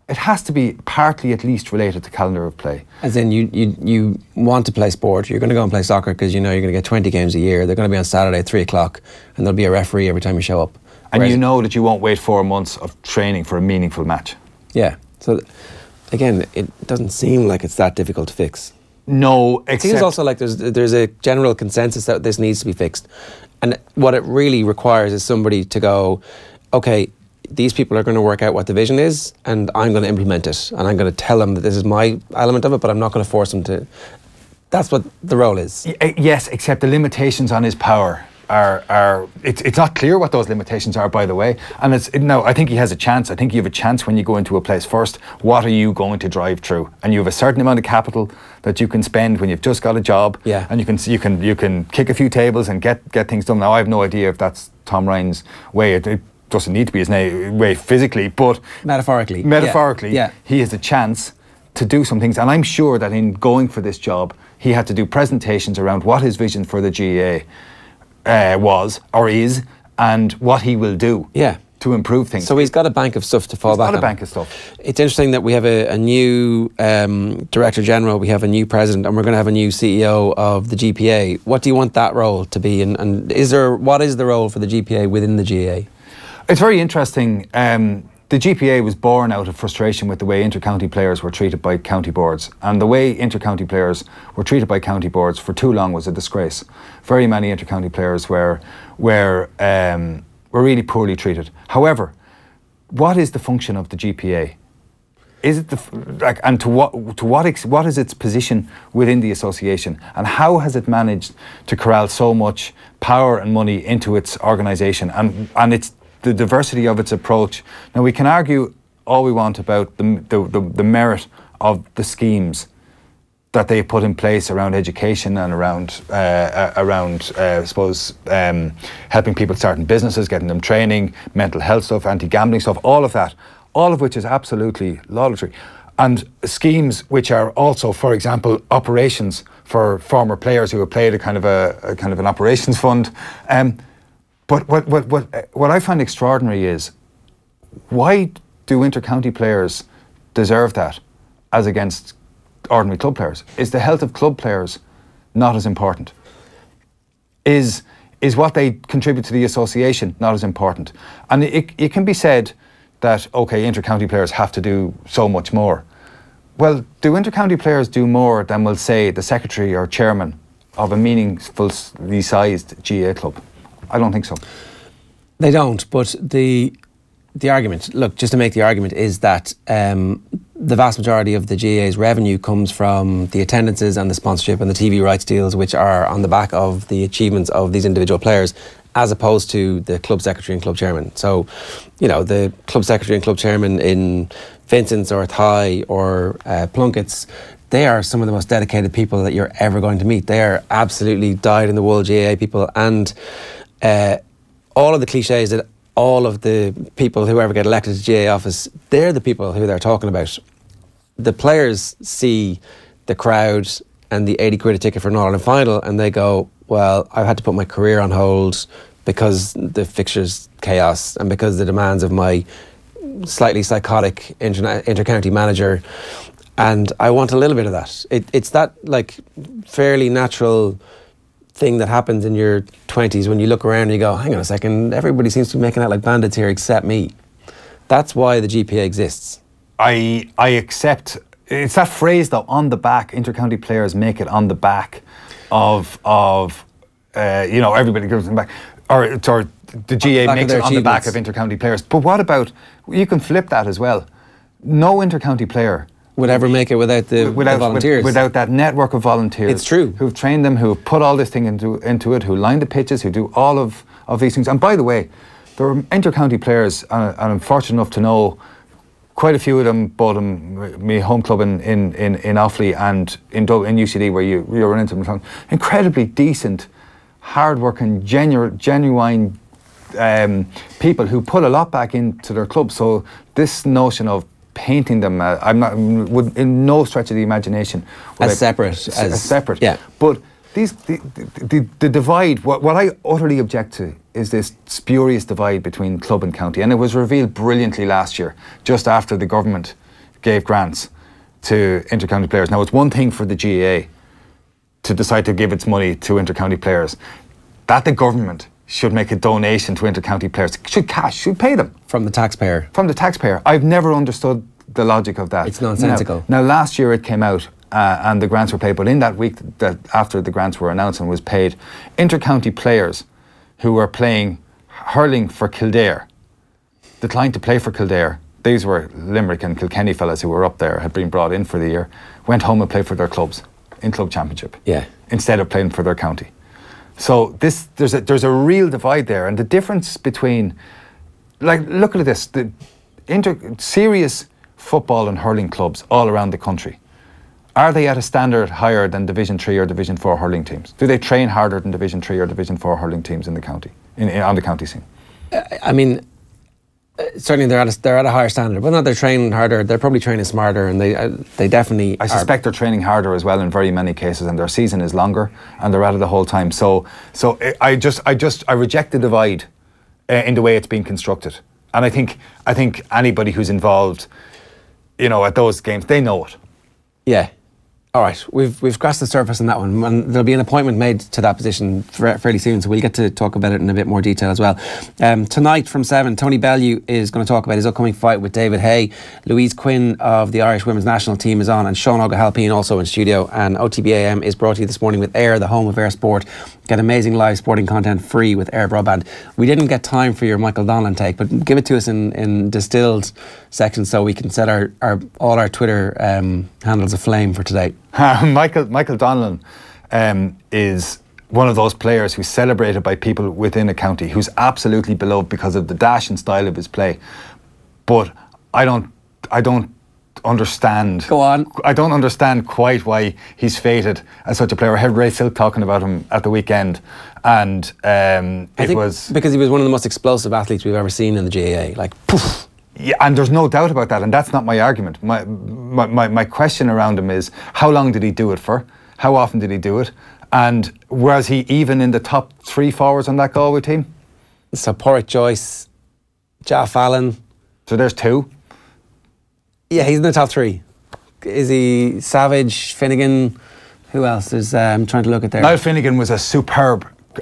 B: It has to be partly at least related to calendar of play.
A: As in you want to play sport, you're going to go and play soccer because you know you're going to get 20 games a year. They're going to be on Saturday at 3 o'clock and there'll be a referee every time you show up.
B: And you know that you won't wait 4 months of training for a meaningful match.
A: Yeah. So again, it doesn't seem like it's that difficult to fix.
B: No,
A: it seems also like there's a general consensus that this needs to be fixed. And what it really requires is somebody to go, okay, these people are going to work out what the vision is and I'm going to implement it and I'm going to tell them that this is my element of it, but I'm not going to force them to. That's what the role is.
B: Yes, except the limitations on his power are it's not clear what those limitations are, by the way. And I think he has a chance. I think you have a chance when you go into a place first. What are you going to drive through? And you have a certain amount of capital that you can spend when you've just got a job.
A: Yeah.
B: And you can kick a few tables and get things done. Now I have no idea if that's Tom Ryan's way. It doesn't need to be his way physically, but
A: metaphorically,
B: yeah. He has a chance to do some things. And I'm sure that in going for this job, he had to do presentations around what his vision for the GAA was or is, and what he will do to improve things.
A: So he's got a bank of stuff to fall back on.
B: He's got a bank of stuff.
A: It's interesting that we have a new Director General, we have a new President, and we're going to have a new CEO of the GPA. What do you want that role to be, and what is the role for the GPA within the GAA?
B: It's very interesting. The GPA was born out of frustration with the way inter-county players were treated by county boards. And the way inter-county players were treated by county boards for too long was a disgrace. Very many inter-county players were really poorly treated. However, what is the function of the GPA? Is it what is its position within the association, and how has it managed to corral so much power and money into its organisation and its the diversity of its approach? Now we can argue all we want about the merit of the schemes that they put in place around education and around I suppose helping people starting businesses, getting them training, mental health stuff, anti-gambling stuff, all of that, all of which is absolutely laudatory. And schemes which are also, for example, operations for former players who have played a kind of an operations fund. But what I find extraordinary is, why do inter-county players deserve that as against ordinary club players? Is the health of club players not as important? Is what they contribute to the association not as important? And it can be said that, okay, inter-county players have to do so much more. Well, do inter-county players do more than, will say, the secretary or chairman of a meaningfully sized GAA club? I don't think so.
A: They don't, but the argument, look, just to make the argument, is that the vast majority of the GAA's revenue comes from the attendances and the sponsorship and the TV rights deals, which are on the back of the achievements of these individual players, as opposed to the club secretary and club chairman. So, you know, the club secretary and club chairman in Vincent's or Thai or Plunkett's, they are some of the most dedicated people that you're ever going to meet. They are absolutely dyed-in-the-wool GAA people, and all of the cliches that all of the people who ever get elected to GAA office, they're the people who they're talking about. The players see the crowd and the 80 quid a ticket for an All-Ireland final and they go, well, I've had to put my career on hold because the fixtures chaos and because the demands of my slightly psychotic inter-county manager, and I want a little bit of that. It's that like fairly natural thing that happens in your 20s when you look around and you go, hang on a second, everybody seems to be making out like bandits here except me. That's why the GPA exists. I
B: accept, it's that phrase though, on the back, inter-county players make it on the back of you know, everybody goes on the back, or the GAA makes it on the back of inter-county players. But what about, you can flip that as well. No inter-county player
A: would ever make it without the volunteers.
B: Without that network of volunteers.
A: It's true.
B: Who've trained them, who have put all this thing into it, who line the pitches, who do all of these things. And by the way, there are inter-county players, and I'm fortunate enough to know quite a few of them, both in my home club in Offaly and in UCD, where you run into them. Incredibly decent, hard-working, genuine people who put a lot back into their club. So this notion of painting them, would in no stretch of the imagination
A: as separate.
B: Yeah. But the divide, what I utterly object to is this spurious divide between club and county, and it was revealed brilliantly last year, just after the government gave grants to inter-county players. Now, it's one thing for the GAA to decide to give its money to inter-county players. That the government should make a donation to inter-county players, should pay them.
A: From the taxpayer.
B: From the taxpayer. I've never understood the logic of that.
A: It's nonsensical.
B: Now last year it came out and the grants were paid, but in that week that after the grants were announced and was paid, inter-county players who were playing hurling for Kildare declined to play for Kildare. These were Limerick and Kilkenny fellas who were up there, had been brought in for the year, went home and played for their clubs in club championship.
A: Yeah. Instead
B: of playing for their county. So there's a real divide there, and the difference between, like, look at this, the serious football and hurling clubs all around the country, are they at a standard higher than Division 3 or Division 4 hurling teams? Do they train harder than Division 3 or Division 4 hurling teams in the county, on the county scene?
A: I mean, certainly they're at a higher standard, but not they're training harder. They're probably training smarter, and they definitely.
B: I suspect they're training harder as well in very many cases, and their season is longer, and they're at it the whole time. So I reject the divide in the way it's being constructed, and I think anybody who's involved, at those games, they know it.
A: Yeah. All right, we've scratched the surface on that one, and there'll be an appointment made to that position fairly soon, so we'll get to talk about it in a bit more detail as well. Tonight from 7, Tony Bellew is going to talk about his upcoming fight with David Hay. Louise Quinn of the Irish Women's National Team is on, and Sean O'Halpine also in studio. And OTB AM is brought to you this morning with Air, the home of Air Sport. Get amazing live sporting content free with Air Broadband. We didn't get time for your Michael Donlan take, but give it to us in distilled sections so we can set all our Twitter handles aflame for today.
B: Michael Donlan is one of those players who's celebrated by people within a county, who's absolutely beloved because of the dash and style of his play. But I don't understand.
A: Go on.
B: I don't understand quite why he's fated as such a player. I heard Ray Silk talking about him at the weekend, and it was
A: because he was one of the most explosive athletes we've ever seen in the GAA. Like, poof.
B: Yeah, and there's no doubt about that, and that's not my argument. My question around him is, how long did he do it for? How often did he do it? And was he even in the top 3 forwards on that Galway team?
A: So Porrick Joyce, Jaff Allen.
B: So there's 2.
A: Yeah, he's in the top 3. Is he Savage, Finnegan? Who else? I'm trying to look at there.
B: Niall Finnegan was a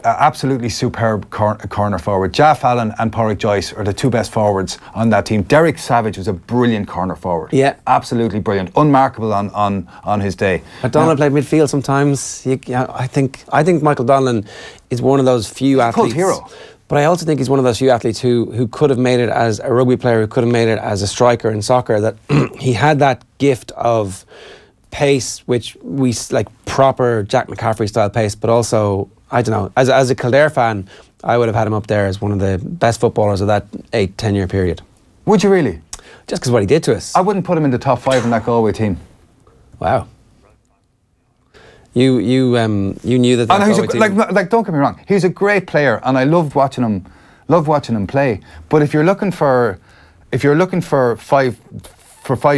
B: absolutely superb corner forward. Jaff Allen and Porrick Joyce are the 2 best forwards on that team. Derek Savage was a brilliant corner forward.
A: Yeah,
B: absolutely brilliant, unmarkable on his day.
A: But Donlan played midfield sometimes. I think Michael Donlan is one of those few athletes.
B: Cult hero.
A: But I also think he's one of those few athletes who could have made it as a rugby player, who could have made it as a striker in soccer. That he had that gift of pace, which we like proper Jack McCaffrey style pace, but also, I don't know, as a Kildare fan, I would have had him up there as one of the best footballers of that 8-10 year period.
B: Would you really?
A: Just because what he did to us.
B: I wouldn't put him in the top 5 in that Galway team.
A: Wow. You knew that.
B: Like, don't get me wrong, he's a great player, and I loved watching him play. But if you're looking for 5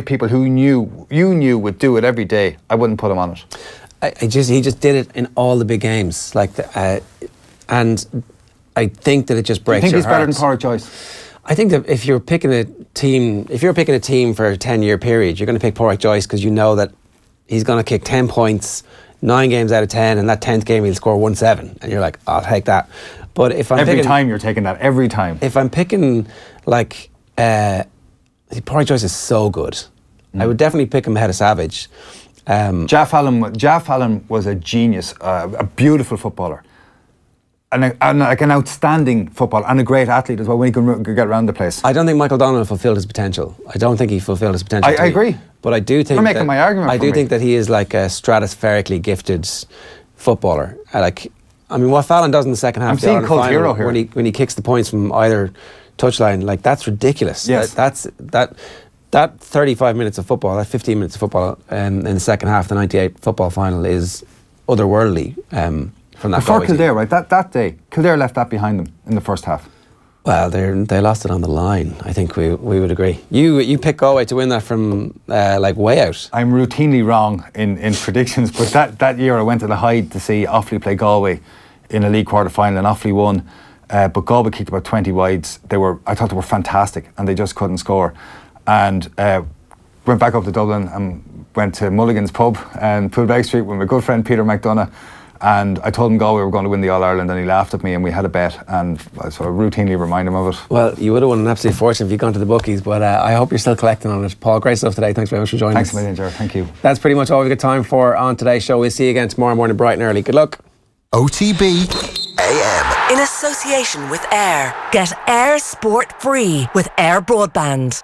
B: people who you knew would do it every day, I wouldn't put him on it.
A: He just did it in all the big games, and I think that it just breaks your heart.
B: Do you think he's better than Porrick Joyce?
A: I think that if you're picking a team for a 10-year period, you're going to pick Porrick Joyce because you know that he's going to kick 10 points 9 games out of 10, and that 10th game he'll score 1-7, and you're like, I'll take that. But if I'm
B: every time you're taking that, every time.
A: If I'm picking like Porrick Joyce is so good, I would definitely pick him ahead of Savage.
B: Jaff Allen was a genius, a beautiful footballer, and like an outstanding footballer, and a great athlete as well when he could get around the place.
A: I don't think Michael Donlan fulfilled his potential. I don't think he fulfilled his potential.
B: I agree.
A: But I do think
B: you're making my argument.
A: I do think that he is like a stratospherically gifted footballer. What Fallon does in the second half,
B: I'm seeing cult hero here.
A: when he kicks the points from either touchline, like that's ridiculous.
B: Yes.
A: That 35 minutes of football, that 15 minutes of football in the second half, the 98 football final is otherworldly from that.
B: Before Kildare, right? That day, Kildare left that behind them in the first half.
A: Well, they lost it on the line. I think we would agree. You picked Galway to win that from like way out.
B: I'm routinely wrong in predictions, but that year I went to the Hyde to see Offaly play Galway in a league quarter final, and Offaly won. But Galway kicked about 20 wides. I thought they were fantastic, and they just couldn't score. And went back up to Dublin and went to Mulligan's pub and Poolbeg Street with my good friend Peter McDonough. And I told him Galway were going to win the All-Ireland, and he laughed at me, and we had a bet, and so I routinely remind him of it.
A: Well, you would have won an absolute fortune if you'd gone to the bookies, but I hope you're still collecting on it. Paul, great stuff today. Thanks very much for joining us.
B: Thanks a million, Ger. Thank you.
A: That's pretty much all we've got time for on today's show. We'll see you again tomorrow morning bright and early. Good luck.
C: OTB AM.
D: In association with Air. Get Air Sport free with Air Broadband.